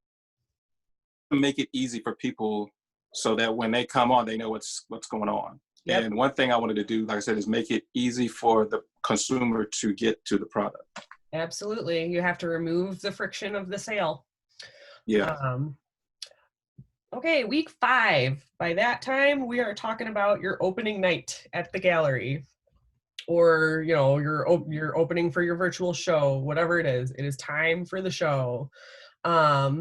make it easy for people so that when they come on, they know what's going on. yep, And one thing I wanted to do, like I said, is make it easy for the consumer to get to the product. absolutely. You have to remove the friction of the sale. Yeah. Um, okay, week 5. By that time, we are talking about your opening night at the gallery, or your opening for your virtual show, whatever it is. It is time for the show.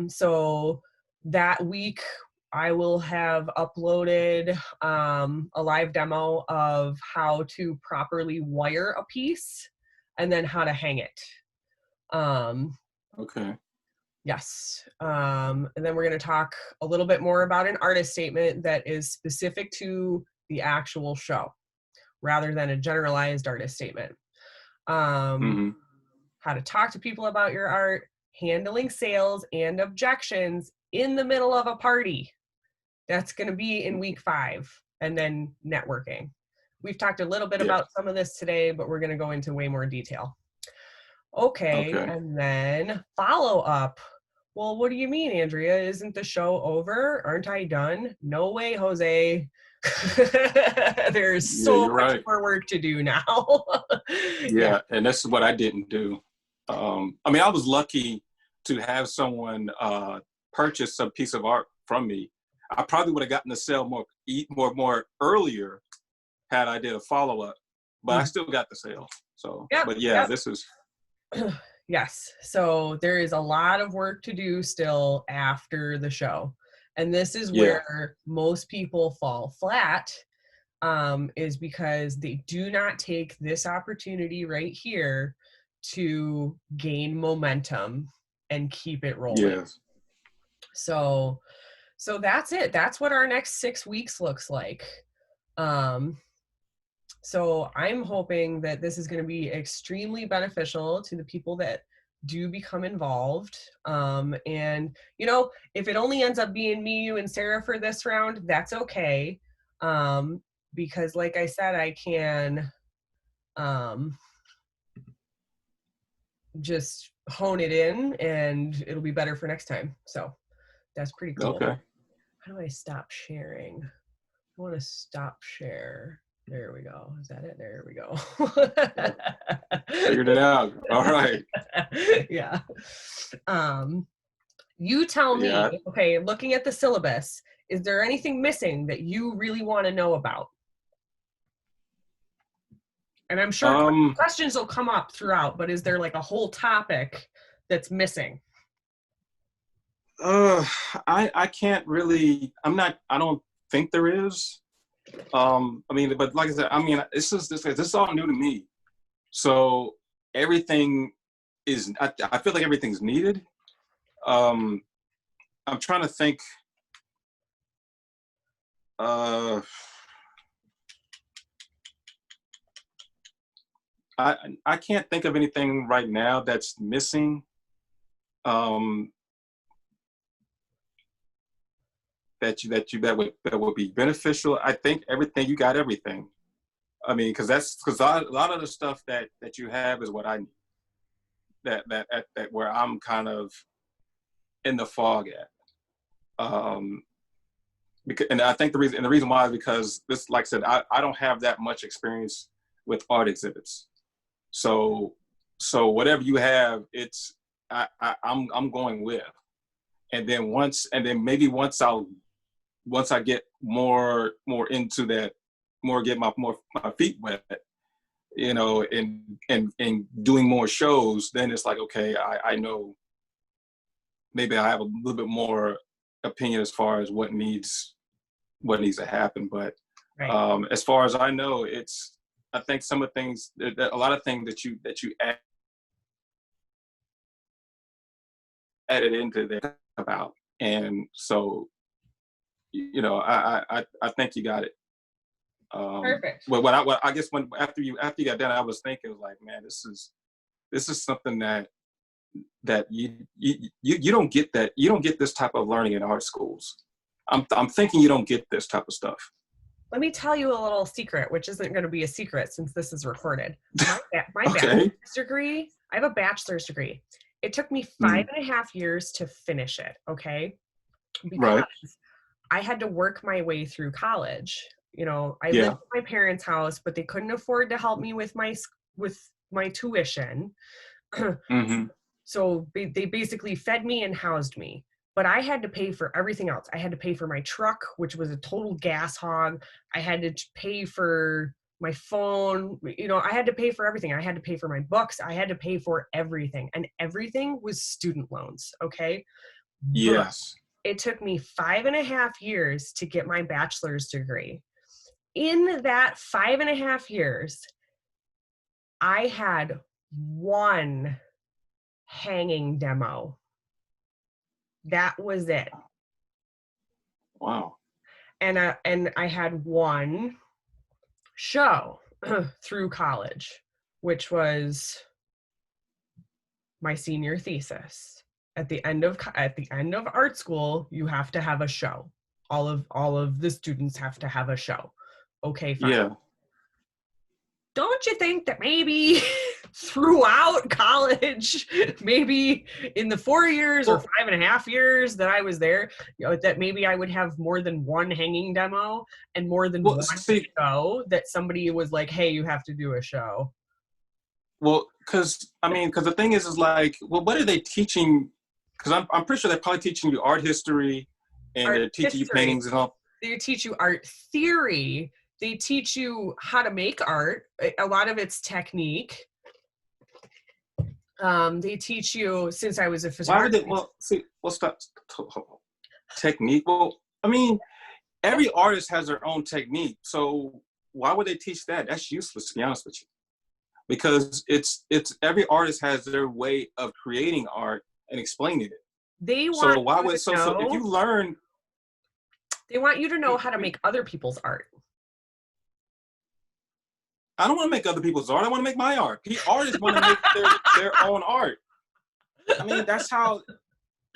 So that week, I will have uploaded a live demo of how to properly wire a piece and then how to hang it. Um, Okay. Yes. And then we're going to talk a little bit more about an artist statement that is specific to the actual show rather than a generalized artist statement. Um, Hmm. how to talk to people about your art, handling sales and objections in the middle of a party. That's going to be in week 5. And then networking. We've talked a little bit Yeah. about some of this today, but we're going to go into way more detail. Okay, Okay. and then follow up. Well, what do you mean, Andrea? Isn't the show over? Aren't I done? No way, Jose. There's Yeah, so you're much right. more work to do now. Yeah. Yeah, and this is what I didn't do. I mean, I was lucky to have someone purchase a piece of art from me. I probably would have gotten the sale more earlier had I did a follow up, but I Mhm. still got the sale. So, Yep. but yeah, Yep. this is Yes. So there is a lot of work to do still after the show. And this is yeah, where most people fall flat, is because they do not take this opportunity right here to gain momentum and keep it rolling. yes, So that's it. That's what our next 6 weeks looks like. Um, so I'm hoping that this is going to be extremely beneficial to the people that do become involved. And if it only ends up being me, you, and Sarah for this round, that's okay. Um, because like I said, I can um, just hone it in and it'll be better for next time. So that's pretty cool. Okay. How do I stop sharing? I want to stop share. There we go. Is that it? There we go. Figured it out. All right. Yeah. You tell Yeah. me, okay, looking at the syllabus, is there anything missing that you really want to know about? And I'm sure questions will come up throughout, but is there like a whole topic that's missing? I can't really, I don't think there is. I mean, but like I said, I mean, this is all new to me. So everything is, I feel like everything's needed. I'm trying to think, I can't think of anything right now that's missing. That would be beneficial. I think everything, you got everything. I mean, because a lot of the stuff that you have is what I need. That where I'm kind of in the fog at. Because, and I think the reason why is because this, like I said, I don't have that much experience with art exhibits. So whatever you have, I'm going with. And then maybe once I get more into that, get my feet wet, you know, and doing more shows, then it's like, okay, I know maybe I have a little bit more opinion as far as what needs to happen. But Right. As far as I know, I think some of the things, a lot of things that you added into there about, and so you know, I think you got it. Perfect. But I guess after you got done, I was thinking like, man, this is something that you don't get that. You don't get this type of learning in art schools. I'm thinking you don't get this type of stuff. Let me tell you a little secret, which isn't going to be a secret since this is recorded. My Okay. bachelor's degree, I have a bachelor's degree. It took me 5.5 years to finish it, okay? Because Right. I had to work my way through college. You know, I Yeah. lived in my parents' house, but they couldn't afford to help me with my tuition. Mm-hmm. So they basically fed me and housed me. But I had to pay for everything else. I had to pay for my truck, which was a total gas hog. I had to pay for my phone. You know, I had to pay for everything. I had to pay for my books. I had to pay for everything. And everything was student loans, okay? Yes. But it took me 5.5 years to get my bachelor's degree. In that 5.5 years, I had one hanging demo. That was it. Wow. And I had one show through college, which was my senior thesis. At the end of art school, you have to have a show. All of the students have to have a show. Okay, fine. Yeah. Don't you think that maybe throughout college, maybe in the 4 years or 5.5 years that I was there, you know, that maybe I would have more than one hanging demo and more than one show that somebody was like, hey, you have to do a show? Well, because the thing is like, well, what are they teaching? Because I'm pretty sure they're probably teaching you art history, and they're teaching you paintings and all. They teach you art theory. They teach you how to make art. A lot of it's technique. They teach you, since I was a photographer. Stop. Technique. Well, I mean, every artist has their own technique. So why would they teach that? That's useless, to be honest with you. Because it's every artist has their way of creating art and explaining it. They want so if you learn, they want you to know how to make other people's art. I don't want to make other people's art. I want to make my art. Artists want to make their own art. I mean, that's how.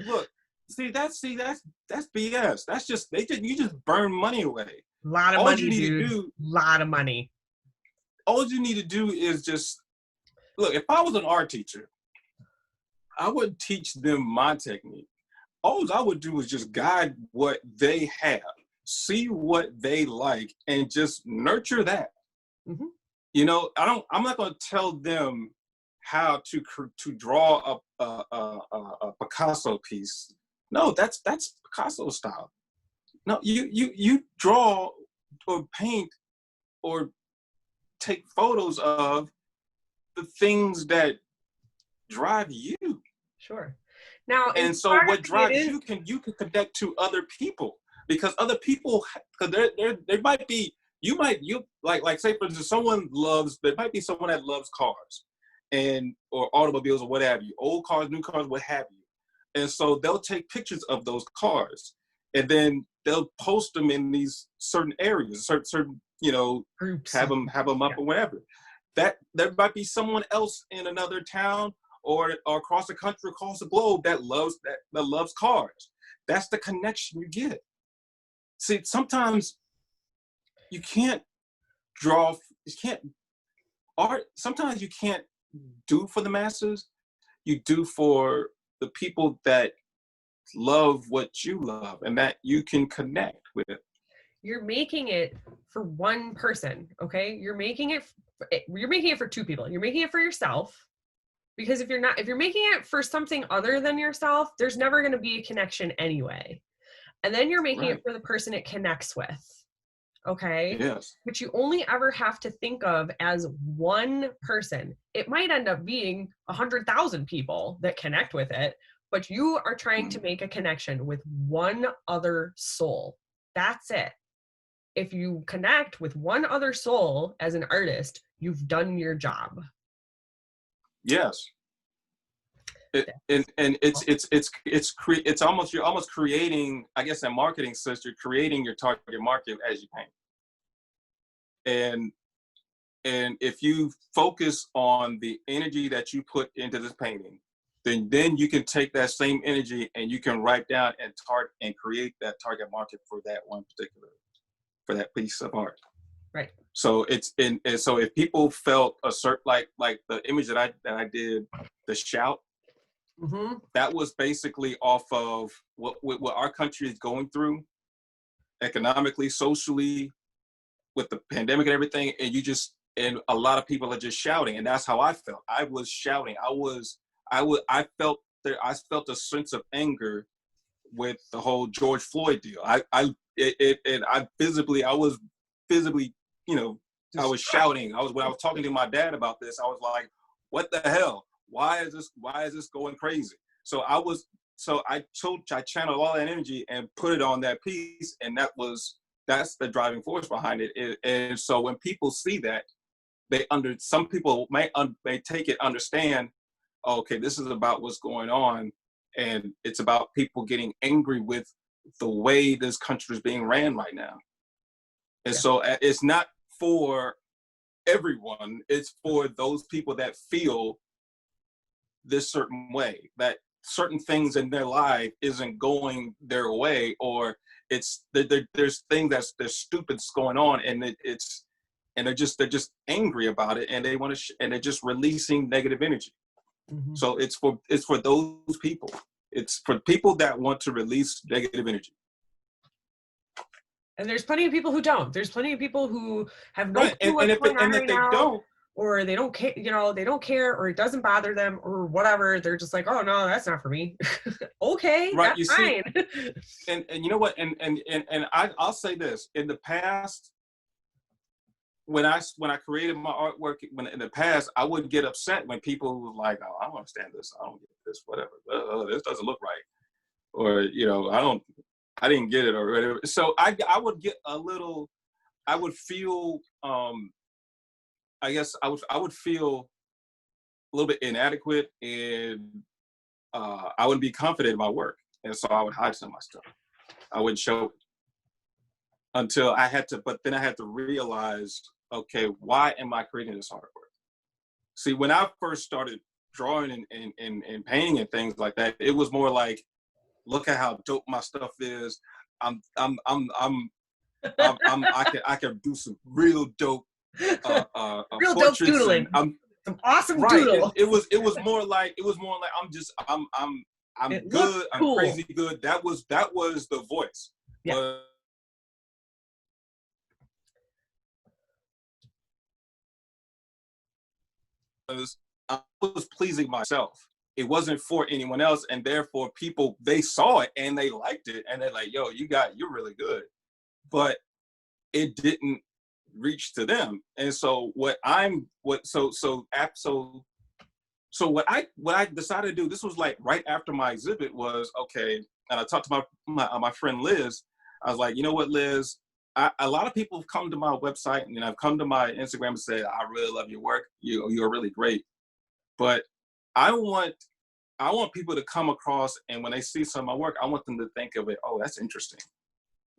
Look, that's BS. That's just you just burn money away. A lot of money, dude. A lot of money. all you need to do is just, look, if I was an art teacher, I would teach them my technique. All I would do is just guide what they have, see what they like, and just nurture that. Mm-hmm. You know, I'm not going to tell them how to draw a Picasso piece. No, that's Picasso style. No, you draw or paint or take photos of the things that drive you. Sure. Now, in And so what photography, it drives is. you can connect to other people, because other people, because there might be, you like say for instance, there might be someone that loves cars and or automobiles or what have you, old cars, new cars, what have you. And so they'll take pictures of those cars and then they'll post them in these certain areas, certain Groups. have them up Yeah. or whatever. That there might be someone else in another town or across the country, across the globe that loves cars. That's the connection you get. See, sometimes you can't art. Sometimes you can't do for the masses. You do for the people that love what you love and that you can connect with. You're making it for one person, okay? You're making it for two people. You're making it for yourself, because if you're making it for something other than yourself, there's never going to be a connection anyway. And then you're making it Right. for the person it connects with, okay? Yes. But you only ever have to think of as one person. It might end up being 100,000 people that connect with it, but you are trying to make a connection with one other soul. That's it. If you connect with one other soul as an artist, you've done your job. Yes. It's almost, you're almost creating, I guess in marketing sense, you're creating your target market as you paint. And if you focus on the energy that you put into this painting, then you can take that same energy and you can write down and create that target market for that for that piece of art. Right. So so if people felt a certain, like the image that I did, the shout, Mm-hmm. that was basically off of what our country is going through economically, socially, with the pandemic and everything, and a lot of people are just shouting, and that's how I felt. I was shouting. I felt a sense of anger with the whole George Floyd deal. I was visibly, I was shouting. When I was talking to my dad about this, I was like, what the hell? Why is this going crazy? So I channeled all that energy and put it on that piece, and that's the driving force behind it. And so when people see that, some people may take it, understand, okay, this is about what's going on, and it's about people getting angry with the way this country is being ran right now. And so it's not for everyone, it's for those people that feel this certain way, that certain things in their life isn't going their way, or there's things there's stupid going on, and they're just angry about it, and and they're just releasing negative energy. Mm-hmm. So it's for those people. It's for people that want to release negative energy. And there's plenty of people who don't. There's plenty of people who have no Right. clue what's going on If right they now, don't, or they don't care, they don't care, or it doesn't bother them, or whatever. They're just like, oh no, that's not for me. Okay, right, that's you see, fine. and you know what, and I'll say this: in the past, when I created my artwork, in the past, I would get upset when people were like, "Oh, I don't understand this. I don't get this. Whatever. This doesn't look right," or I didn't get it, or whatever. So I would get a little. I would feel. I guess I would feel a little bit inadequate, and I wouldn't be confident in my work, and so I would hide some of my stuff. I wouldn't show it until I had to. But then I had to realize, okay, why am I creating this artwork? See, when I first started drawing and painting and things like that, it was more like, look at how dope my stuff is. I can do some real dope Real dope portraits, and doodling. Some awesome right. doodle. It was more like I'm It looked good. I'm cool. crazy good. That was the voice. Yeah. Was I was pleasing myself. It wasn't for anyone else, and therefore people, they saw it and they liked it, and they're like, "Yo, you're really good," but it didn't reach to them. And so what I decided to do, this was like right after my exhibit, was okay. And I talked to my friend Liz. I was like, you know what, Liz? A lot of people have come to my website and I've come to my Instagram and said, I really love your work. You're really great. But I want people to come across, and when they see some of my work, I want them to think of it, oh, that's interesting.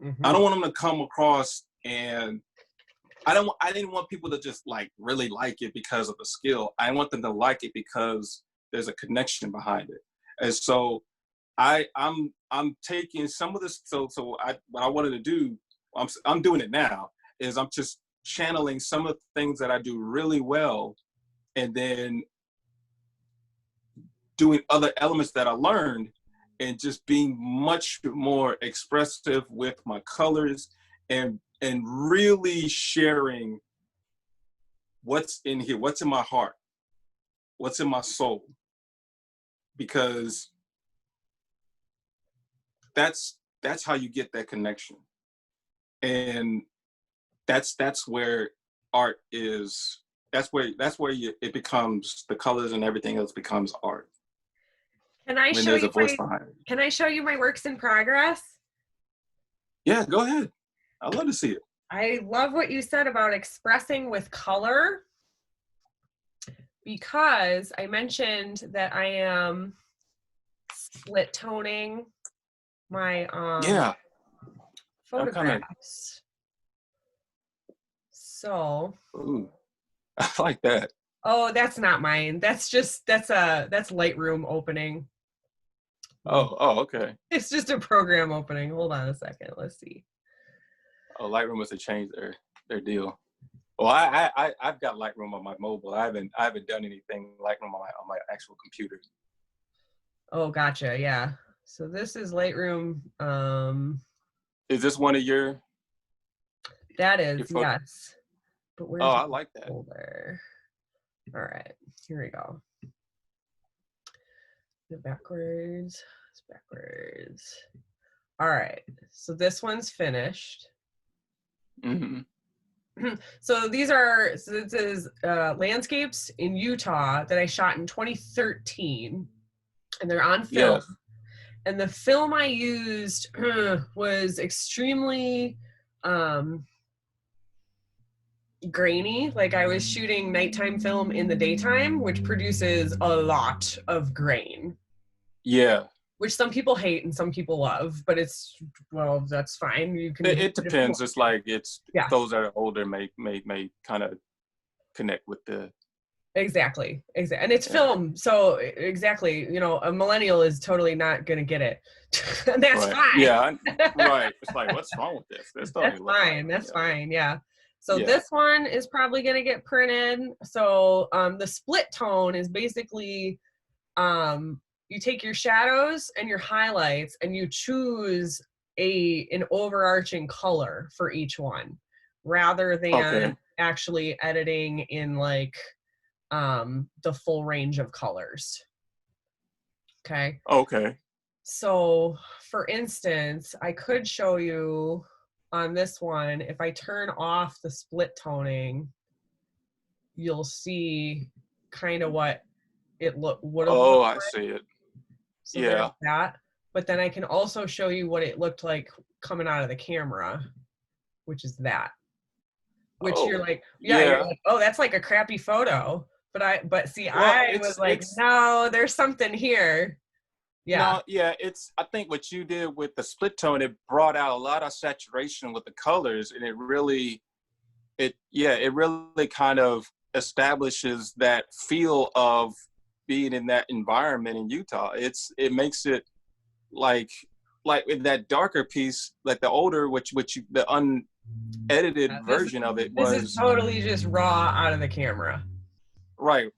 Mm-hmm. I don't want them to come across and I didn't want people to just like really like it because of the skill. I want them to like it because there's a connection behind it. And so I'm taking some of this. What I wanted to do, I'm doing it now, is I'm just channeling some of the things that I do really well, and then doing other elements that I learned, and just being much more expressive with my colors, and really sharing what's in here, what's in my heart, what's in my soul, because that's how you get that connection. And that's where art is. That's where it becomes, the colors and everything else becomes art, Can I when show there's you a voice behind it. can I show you my works in progress? Yeah, go ahead. I'd love to see it. I love what you said about expressing with color, because I mentioned that I am split toning my Yeah, I'm kind of. photographs. So, Ooh, I like that. oh, that's not mine. That's Lightroom opening. Oh, okay. It's just a program opening. Hold on a second. Let's see. Oh, Lightroom must have changed their deal. Well, I've got Lightroom on my mobile. I haven't done anything Lightroom on my actual computer. Oh, gotcha. Yeah. So this is Lightroom. Is this one of your That is, photos? yes. But Oh, where's I my like that. folder? All right, here we go. Backwards. It's backwards. All right. So this one's finished. Mm-hmm. So this is landscapes in Utah that I shot in 2013, and they're on film. Yes. And the film I used was extremely grainy. Like, I was shooting nighttime film in the daytime, which produces a lot of grain. Yeah. Which some people hate and some people love, but well, that's fine. You can. It depends. It's like yeah. Those that are older may kind of connect with the. Exactly. And it's film, so exactly. A millennial is totally not gonna get it. And that's right. fine. Yeah. Right. It's like, what's wrong with this? This That's fine. That's fine. Yeah. So this one is probably gonna get printed. So the split tone is basically you take your shadows and your highlights and you choose an overarching color for each one, rather than actually editing in like the full range of colors. Okay. So for instance, I could show you on this one, if I turn off the split toning, you'll see kind of what it would have looked like. I see it. So there's that. But then I can also show you what it looked like coming out of the camera, which is that. Which you're like, you're like, oh, that's like a crappy photo. But I was like, no, there's something here. Yeah. No, I think what you did with the split tone, it brought out a lot of saturation with the colors, and it really kind of establishes that feel of being in that environment in Utah. It makes it like in that darker piece, like the older, edited Yeah, version of it this is was totally just raw out of the camera. right.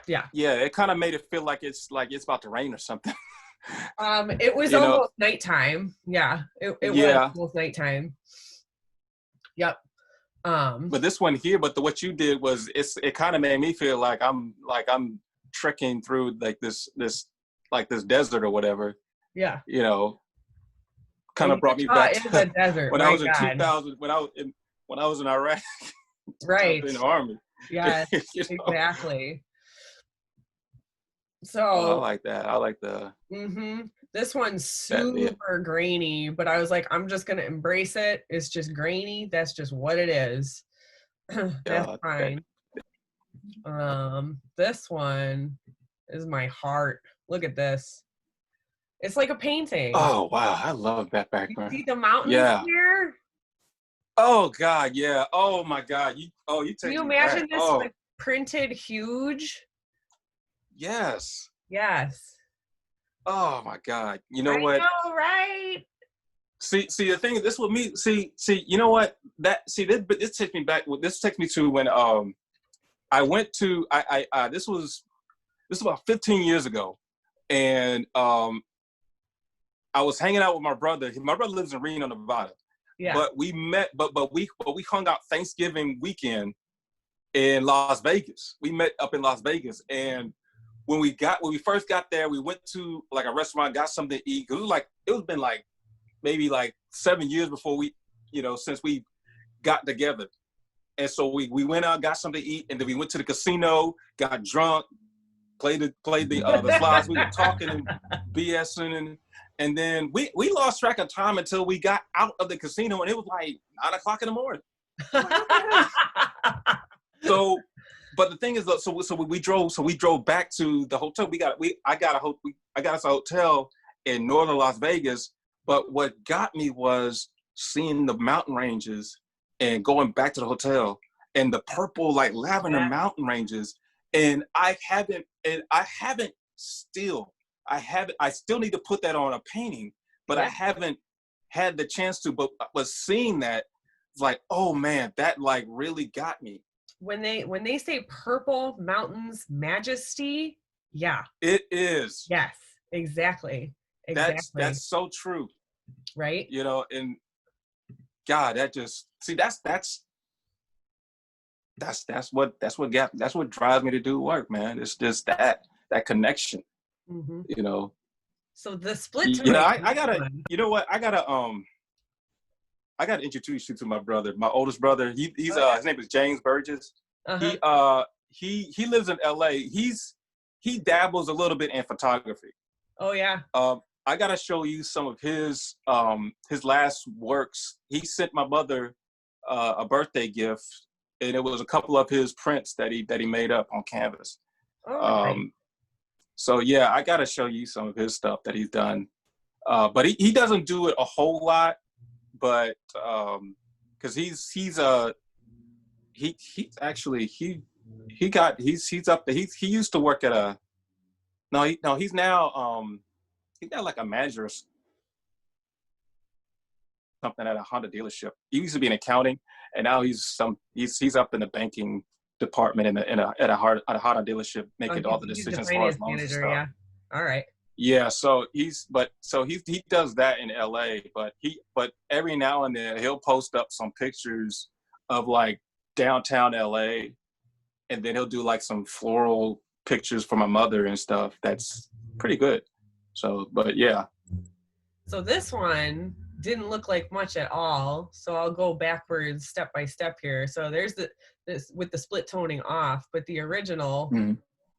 Yeah. Yeah, it kind of made it feel like it's about to rain or something. It was You know, almost nighttime. Yeah, it was yeah. almost nighttime. Yep. But this one here, but what you did was it kind of made me feel like I'm trekking through like this desert or whatever. Yeah. You know, kind of And brought me Utah back is a to desert. when I My was in God. 2000 when I was in Iraq Right. in the army. Yes, You know? exactly. Oh, I So, like that. I like the this one's that yeah. super grainy, but I was like, I'm just gonna embrace it. It's just grainy. That's just what it is. That's That, fine. This one is my heart. Look at this. It's like a painting. oh wow, I love that You background. see the mountains Yeah. here? Oh God, yeah. Oh my God. You Can take you me back. imagine this Oh like printed huge? yes. Yes. Oh my God. You know I what? know, right? See the thing is this with me. See. You know what? This takes me back. This takes me to when I went to this was about 15 years ago, and I was hanging out with my brother. My brother lives in Reno, Nevada, Yeah. but we met. But we hung out Thanksgiving weekend in Las Vegas. We met up in Las Vegas, and when we first got there, we went to like a restaurant, got something to eat. It was been like maybe like 7 years before since we got together. And so we went out, got something to eat, and then we went to the casino, got drunk, played the slots. We were talking and BSing, and then we lost track of time until we got out of the casino, and it was like 9 o'clock in the morning. Like, okay. So, but the thing is, we drove back to the hotel. I got us a hotel in northern Las Vegas. But what got me was seeing the mountain ranges and going back to the hotel and the purple like lavender Yeah. mountain ranges. And I still need to put that on a painting, but Yeah. I haven't had the chance to. But seeing that, it's like, oh man, that like really got me. When they say purple mountains majesty, yeah. It is. Yes, exactly. Exactly. That's so true. Right? And God, that's what drives me to do work, man. It's just that connection, Mm-hmm. you know. So the split toning. I gotta, you know what? I gotta introduce you to my brother, my oldest brother. He's his name is James Burgess. Uh-huh. He lives in LA. He dabbles a little bit in photography. Oh yeah. I gotta show you some of his last works. He sent my mother a birthday gift, and it was a couple of his prints that he made up on canvas. Oh, nice. So yeah, I gotta show you some of his stuff that he's done. But he doesn't do it a whole lot, but because he's actually he's up there. He used to work at he's now he's got like a manager or something at a Honda dealership. He used to be in accounting, and now he's up in the banking department at a Honda delership, making all the He's the decisions as far as finance loans and manager, stuff. yeah. All right. Yeah, so he does that in LA, but every now and then he'll post up some pictures of like downtown LA, and then he'll do like some floral pictures for my mother and stuff. That's pretty good. So, but yeah. So this one didn't look like much at all. So I'll go backwards step by step here. So there's this with the split toning off, but the original,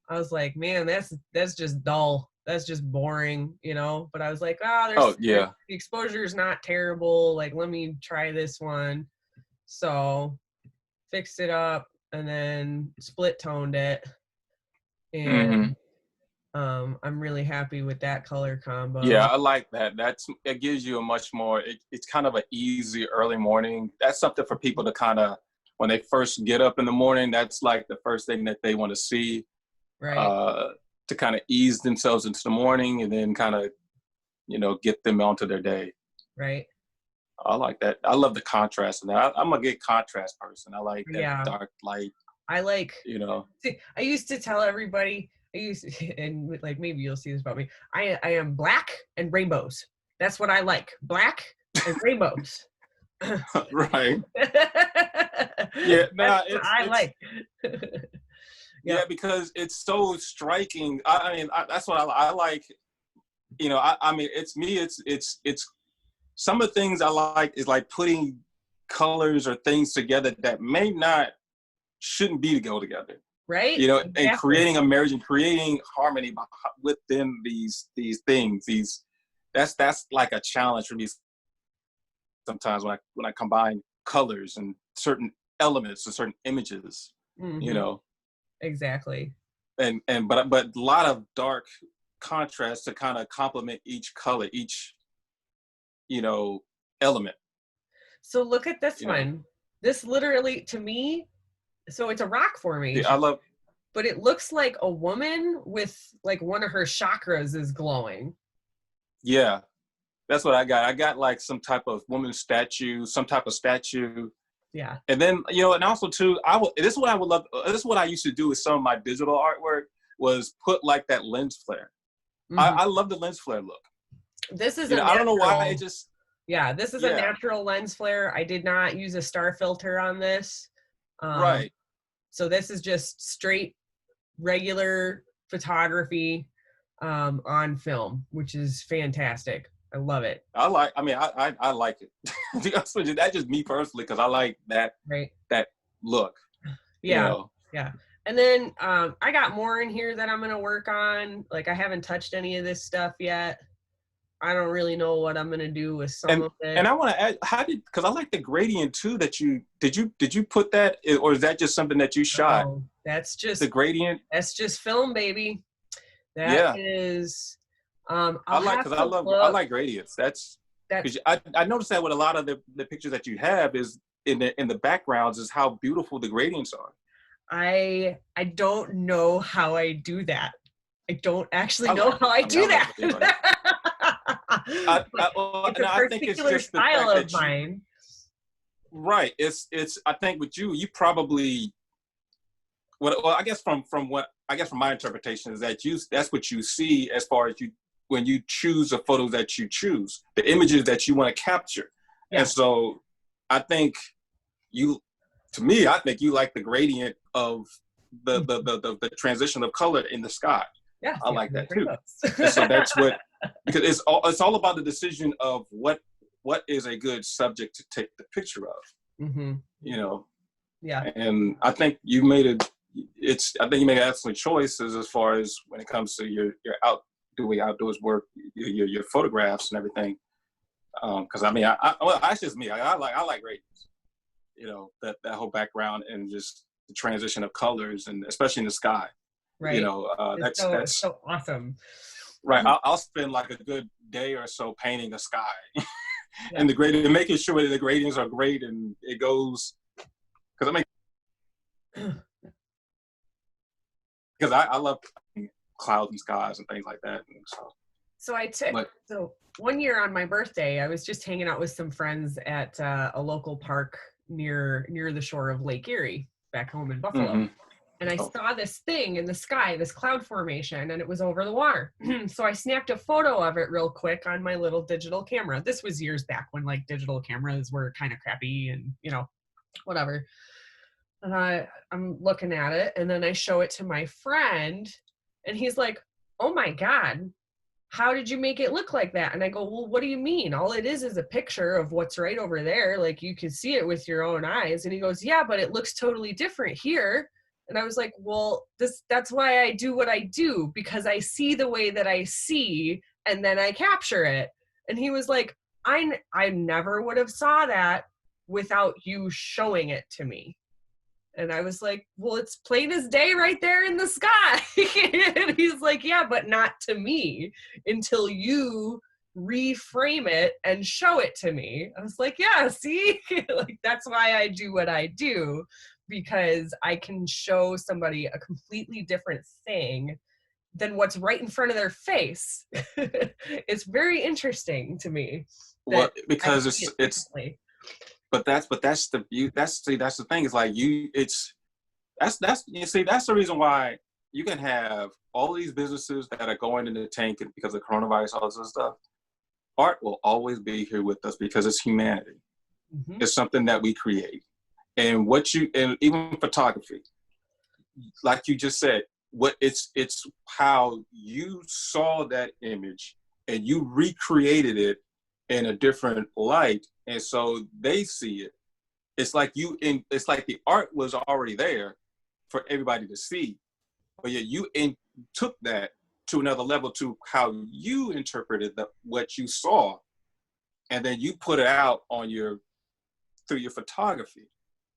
I was like, man, that's just dull. That's just boring, But I was like, the exposure is not terrible. Like, let me try this one. So fixed it up and then split toned it. And I'm really happy with that color combo. Yeah, I like that. It gives you a much more, it's kind of an easy early morning. That's something for people to kind of, when they first get up in the morning, that's like the first thing that they want to see. Right. To kind of ease themselves into the morning and then kind of, get them onto their day. Right. I like that. I love the contrast. And I'm a good contrast person. I like that Yeah. dark light, I like, you know. I used to tell everybody, and like maybe you'll see this about me, I am black and rainbows. That's what I like. Black and rainbows. Right. Yeah, That's nah, what I like. yeah, Yep. because it's so striking. I mean, that's what I like. You know, I mean, it's me. It's some of the things I like is like putting colors or things together that may not shouldn't be to go together. Right? You know, and Exactly. creating a marriage and creating harmony within these things. That's like a challenge for me sometimes when I combine colors and certain elements and certain images. You Hmm. know, Exactly. but a lot of dark contrast to kind of complement each color, each you know element. So look at this You know, one. This literally, to me, so it's a rock I formation, love. but it looks like a woman with like one of her chakras is glowing. Yeah, that's what I got. I got like some type of woman statue, some type of statue. Yeah. And then, you know, and also too, this is what I would love. This is what I used to do with some of my digital artwork was put like that lens flare. Hmm. I love the lens flare look. This is You a know, I don't know why it natural. just, Yeah, this is a yeah, natural lens flare. I did not use a star filter on this. Um, right. so this is just straight regular photography on film, which is fantastic. I love it. I mean, I like it. To be honest with you, that's just me personally because I like Right. that look. You Yeah. know, Yeah. And then I got more in here that I'm going to work on. Like I haven't touched any of this stuff yet. I don't really know what I'm going to do with some and of it. and I want to add, how did because I like the gradient too that you put that or is that just something that you shot Oh, the gradient? that's just film, baby. That Yeah, is I I'll like have because to I look like gradients. That's that because I noticed that with a lot of the pictures that you have is in the backgrounds is how beautiful the gradients are. I don't know how I do that. I don't actually I know love how it. I I mean, I do love that. it. You know, But it's and a I think it's particular just the style fact of that you mine. right. It's I think with you probably well I guess from what I guess from my interpretation is that that's what you see as far as you when you choose the photos that you choose, the images that you want to capture. And Yeah. so I think you to me, I think you like the gradient of the transition of color in the sky. Yeah, I see, I like like that too. And rainbows. so that's what because it's all about the decision of what is a good subject to take the picture of, Hmm. you know. Yeah. And I think you made I think you made excellent choices as far as when it comes to your doing outdoors work, your photographs and everything. Because I mean, well, that's just me. I like radiance. You know that whole background and just the transition of colors and especially in the sky. You Right. know, It's that's so awesome. right. I'll spend like a good day or so painting the sky Yeah. and the gradient, and making sure that the gradients are great and it goes. Because I mean, because I love clouds and skies and things like that. And So I took but so one year on my birthday, I was just hanging out with some friends at a local park near the shore of Lake Erie, back home in Buffalo. mm-hmm. And I Oh, saw this thing in the sky, this cloud formation, and it was over the water. So I snapped a photo of it real quick on my little digital camera. This was years back when like digital cameras were kind of crappy and whatever. And I'm looking at it, and then I show it to my friend, and he's like, "Oh my God, how did you make it look like that?" And I go, "Well, what do you mean? All it is a picture of what's right over there. Like you can see it with your own eyes." And he goes, "Yeah, but it looks totally different here." And I was like, "Well, that's why I do what I do, because I see the way that I see and then I capture it." And he was like, I never would have saw that without you showing it to me." And I was like, "Well, it's plain as day right there in the sky." And he's like, "Yeah, but not to me until you reframe it and show it to me." I was like, "Yeah, see?" Like that's why I do what I do, because I can show somebody a completely different thing than what's right in front of their face. It's very interesting to me. Well, that I because see it it's differently. but that's the view. That's the thing. Is like that's you see that's the reason why you can have all these businesses that are going in the tank because of coronavirus, all this other stuff. Art will always be here with us because it's humanity. Mm-hmm. It's something that we create. And even photography, like you just said, it's how you saw that image and you recreated it in a different light, and so they see it. It's like the art was already there for everybody to see, but yet took that to another level to how you interpreted what you saw, and then you put it out through your photography.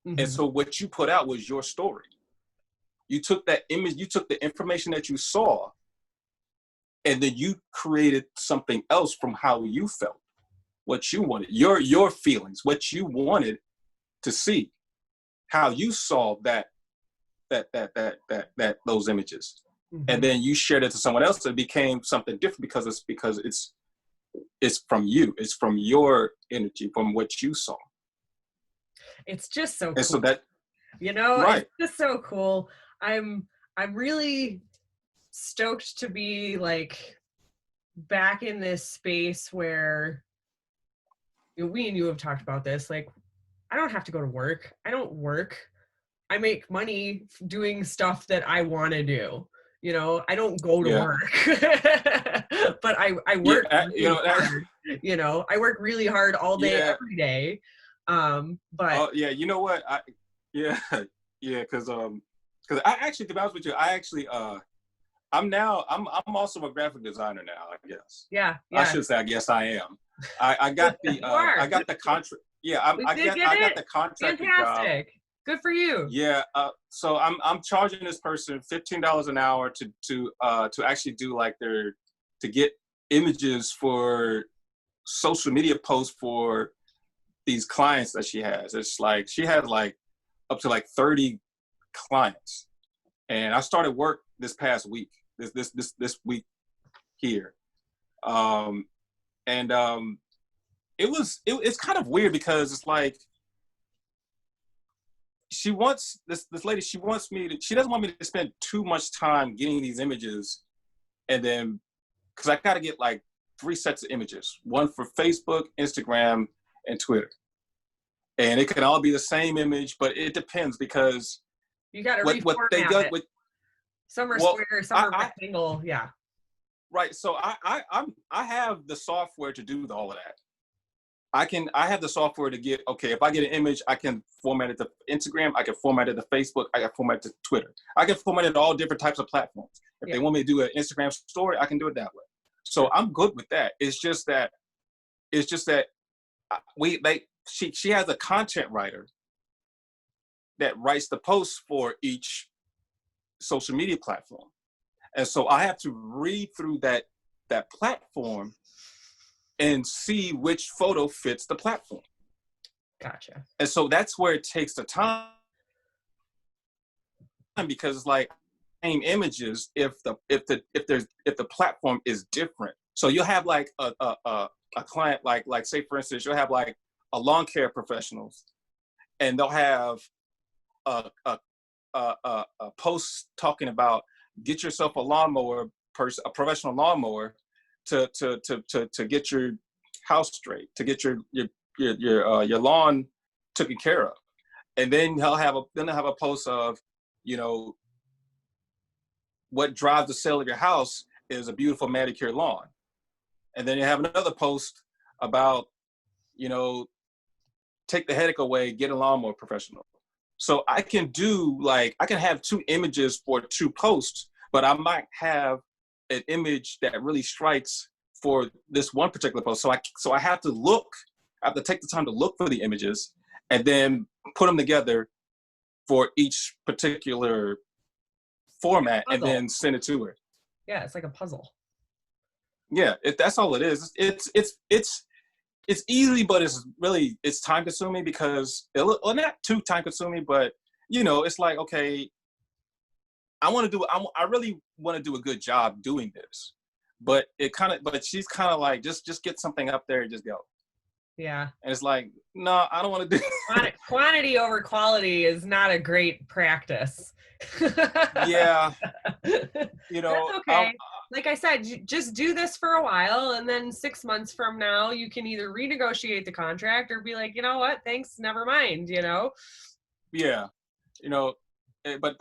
And Mm-hmm. so what you put out was your story. You took that image, you took the information that you saw, and then you created something else from how you felt, what you wanted, your feelings, what you wanted to see, how you saw that those images. And Mm-hmm. then you shared it to someone else. It became something different because it's from you. It's from your energy, from what you saw. It's just so And cool. so that It's right. just so cool. I'm I'm really stoked to be like back in this space where we and you have talked about this. Like, I don't have to go to work. I don't work. I make money doing stuff that I want to do. I don't go to Yeah. work, but I work Yeah. really hard. I work really hard all day, Yeah. every day. But Oh yeah. You know what? Yeah. Yeah. Because I actually, to be honest with you, I'm also a graphic designer now, I guess. yeah, I yeah, should say I guess I am. I got the you are. I got the contract. Yeah, We did get I got it. the contracted job. Fantastic. Good for you. Yeah, so I'm charging this person $15 an hour to actually do like to get images for social media posts for these clients that she has. It's like she has like up to like 30 clients, and I started work this past week. This week here, um, and it's kind of weird because it's like she wants this lady. She doesn't want me to spend too much time getting these images, and then because I got to get like 3 sets of images, one for Facebook, Instagram, and Twitter, and it can all be the same image, but it depends because You got to what they reformat got it. with Some are well square, some are I rectangle. Yeah. right, so I have the software to do all of that. I have the software to get, okay, if I get an image, I can format it to Instagram, I can format it to Facebook, I can format it to Twitter. I can format it to all different types of platforms. If Yeah. they want me to do an Instagram story, I can do it that way. So I'm good with that. It's just that she has a content writer that writes the posts for each social media platform. And so I have to read through that platform and see which photo fits the platform. Gotcha. And so that's where it takes the time because it's like same images if the platform is different. So you'll have like a client like say for instance you'll have like a lawn care professionals and they'll have a post talking about get yourself a lawnmower a professional lawnmower to get your house straight, to get your lawn taken care of. And then they'll have a post of, you know, what drives the sale of your house is a beautiful manicured lawn. And then you have another post about, you know, take the headache away, get a lawnmower professional. So I can have 2 images for 2 posts, but I might have an image that really strikes for this one particular post. So I have to take the time to look for the images and then put them together for each particular format and then send it to her. Yeah, it's like a puzzle. Yeah, that's all it is. It's easy, but it's time consuming because well, not too time consuming, but you know, it's like, okay, I really want to do a good job doing this, but but she's kind of like, just get something up there and just go. Yeah. And it's like, no, I don't want to do. Quantity over quality is not a great practice. Yeah, That's okay. Like I said, just do this for a while, and then 6 months from now, you can either renegotiate the contract or be like, you know what, thanks, never mind. yeah, you know, but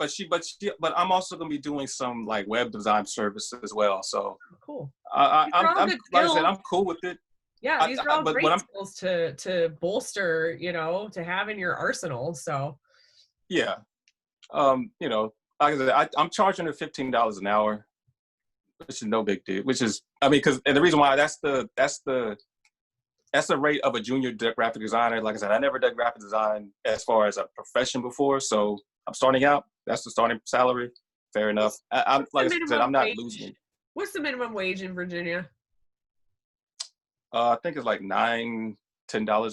I'm also gonna be doing some like web design services as well. So Cool. These are all I'm good like I said, skills. I'm cool with it. Yeah, these are all But what great I'm skills to bolster, to have in your arsenal. So yeah, like I said, I'm charging her $15 an hour, which is no big deal. Which is, I mean, because and the reason why that's the rate of a junior graphic designer. Like I said, I never did graphic design as far as a profession before, so I'm starting out. That's the starting salary. Fair enough. I'm the like I said, minimum I'm not wage? losing it. What's the minimum wage in Virginia? I think it's like $9-10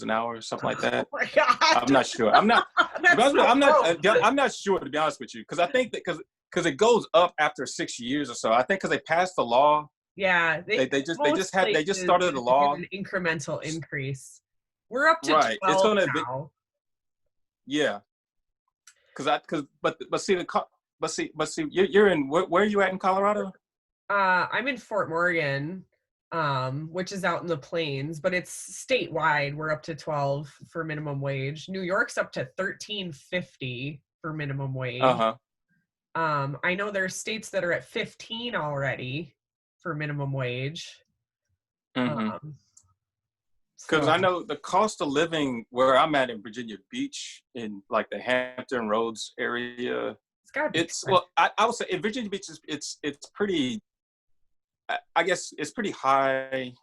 an hour, or something like Oh that. my God. I'm not sure. I'm not. To be honest with you, Gross. I'm not sure, to be honest with you, because I think that because it goes up after 6 years or so. I think because they passed the law. Yeah, most They just places started the give law. an incremental increase. We're up to Right. It's 12 gonna be, now. yeah. But see you're in where are you at in Colorado? I'm in Fort Morgan, which is out in the plains, but it's statewide. We're up to 12 for minimum wage. New York's up to 13.50 for minimum wage. Uh-huh. I know there's states that are at 15 already for minimum wage. Mm-hmm. Um, Because so I know the cost of living where I'm at in Virginia Beach, in like the Hampton Roads area, it's gotta be it's expensive. well, I would say in Virginia Beach it's pretty. I guess it's pretty high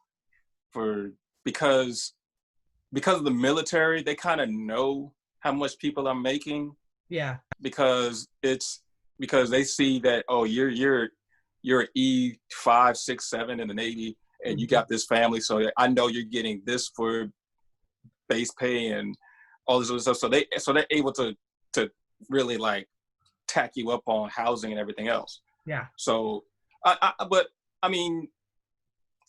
for because of the military. They kind of know how much people are making Yeah. because they see that, oh, you're E 5, 6, 7 in the Navy, and you Mhm. got this family, so I know you're getting this for base pay and all this other stuff. So they're able to really like tack you up on housing and everything else. Yeah. So but I mean,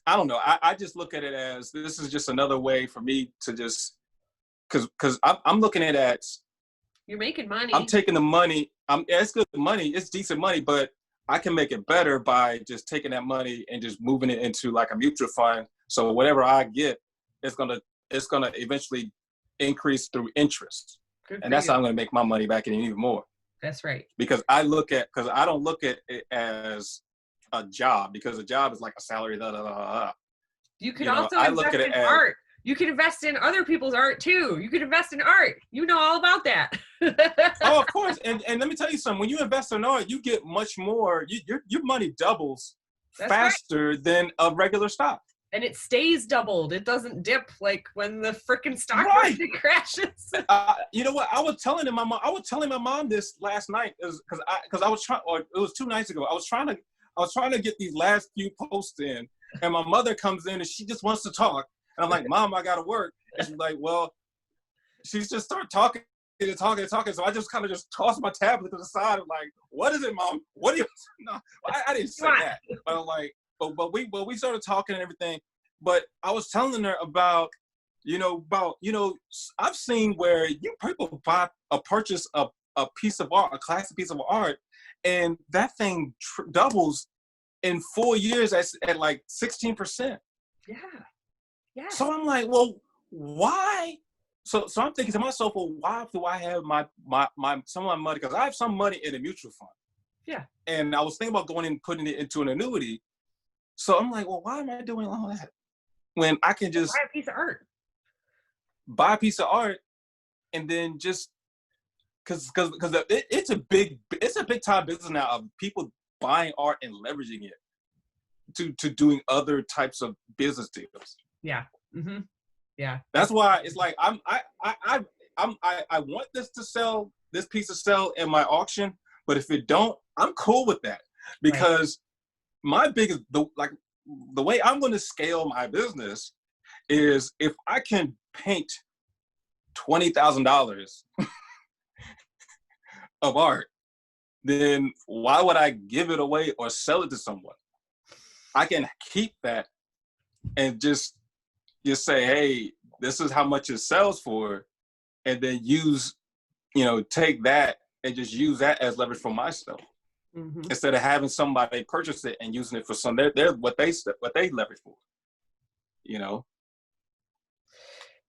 I don't know. I just look at it as this is just another way for me to just because I'm looking at it as You're making I'm money. taking the money. It's good money. It's decent money, but I can make it better by just taking that money and just moving it into like a mutual fund. So whatever I get, it's gonna eventually increase through interest, Good and for that's you. how I'm gonna make my money back in even more. That's right. Because I don't look at it as a job, because a job is like a salary. You could also I look invest at it in as, art. You could invest in other people's art too. You could invest in art. You know all about that. oh, of course. And let me tell you something. When you invest in art, you get much more. Your money doubles That's right. faster than a regular stock. And it stays doubled. It doesn't dip like when the freaking stock Right. market crashes. You know what? I was telling my mom this last night because I was trying, or it was 2 nights ago. I was trying to get these last few posts in, and my mother comes in and she just wants to talk. And I'm like, Mom, I gotta work. And she's like, well, she's just start talking and talking and talking. So I just kind of just tossed my tablet to the side. I'm like, what is it, Mom? What do you? No, I didn't say that. But I'm like, but we started talking and everything. But I was telling her about I've seen where people purchase a piece of art, a classic piece of art, and that thing doubles in 4 years at like 16%. Yeah. Yes. So I'm like, well, why? So I'm thinking to myself, well, why do I have my some of my money? Because I have some money in a mutual fund. Yeah. And I was thinking about going and putting it into an annuity. So I'm like, well, why am I doing all that when I can just buy a piece of art? Buy a piece of art and then just because it's a big time business now of people buying art and leveraging it to doing other types of business deals. Yeah. Mm-hmm. Yeah. That's why it's like I want this piece to sell in my auction, but if it don't, I'm cool with that, because my biggest the way I'm going to scale my business is if I can paint $20,000 of art, then why would I give it away or sell it to someone? I can keep that and just say, hey, this is how much it sells for, and then use, take that and just use that as leverage for myself. Instead of having somebody purchase it and using it for they're what they leverage for,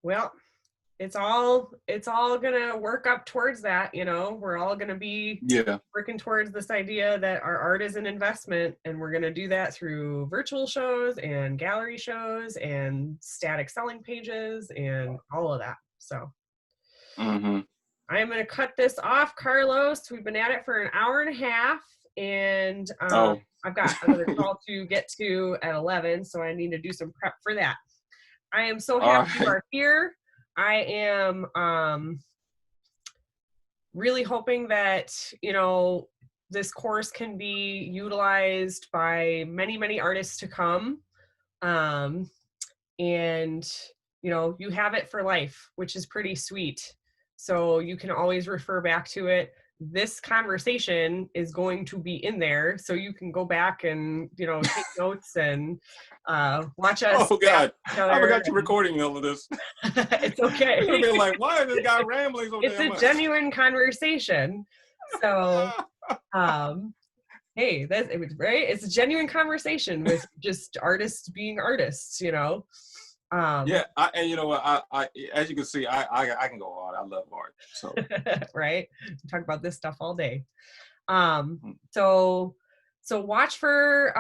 Well, it's all gonna work up towards that. We're all gonna be working towards this idea that our art is an investment, and we're gonna do that through virtual shows and gallery shows and static selling pages and all of that. So I am gonna cut this off, Carlos. We've been at it for an hour and a half, and I've got another call to get to at 11, so I need to do some prep for that. I am so happy you are here. I am really hoping that, this course can be utilized by many, many artists to come. And, you have it for life, which is pretty sweet. So you can always refer back to it. This conversation is going to be in there, so you can go back and take notes and watch us. Oh God, I forgot you're recording all of this. It's okay. You're gonna be like, why is this guy rambling so it's damn a much? genuine conversation. So hey, that's right. It's a genuine conversation with just artists being artists. Yeah, and you know what? I as you can see, I can go on. I love art. So right, talk about this stuff all day. So watch for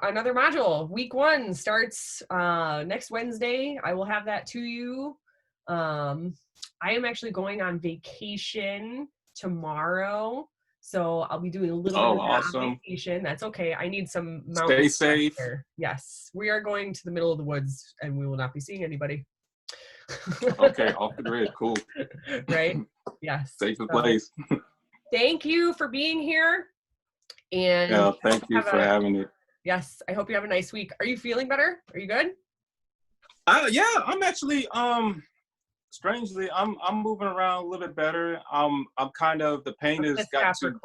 another module. Week 1 starts next Wednesday. I will have that to you. I am actually going on vacation tomorrow, so I'll be doing a little bit of that on vacation. That's okay. I need some mountain. Stay safe. Yes, we are going to the middle of the woods, and we will not be seeing anybody. Okay, off the grid. Cool. Right? Yes. Safest place. Thank you for being here. And thank you for having me. Yes, I hope you have a nice week. Are you feeling better? Are you good? Yeah, I'm actually strangely I'm moving around a little bit better. I'm kind of, the pain has got to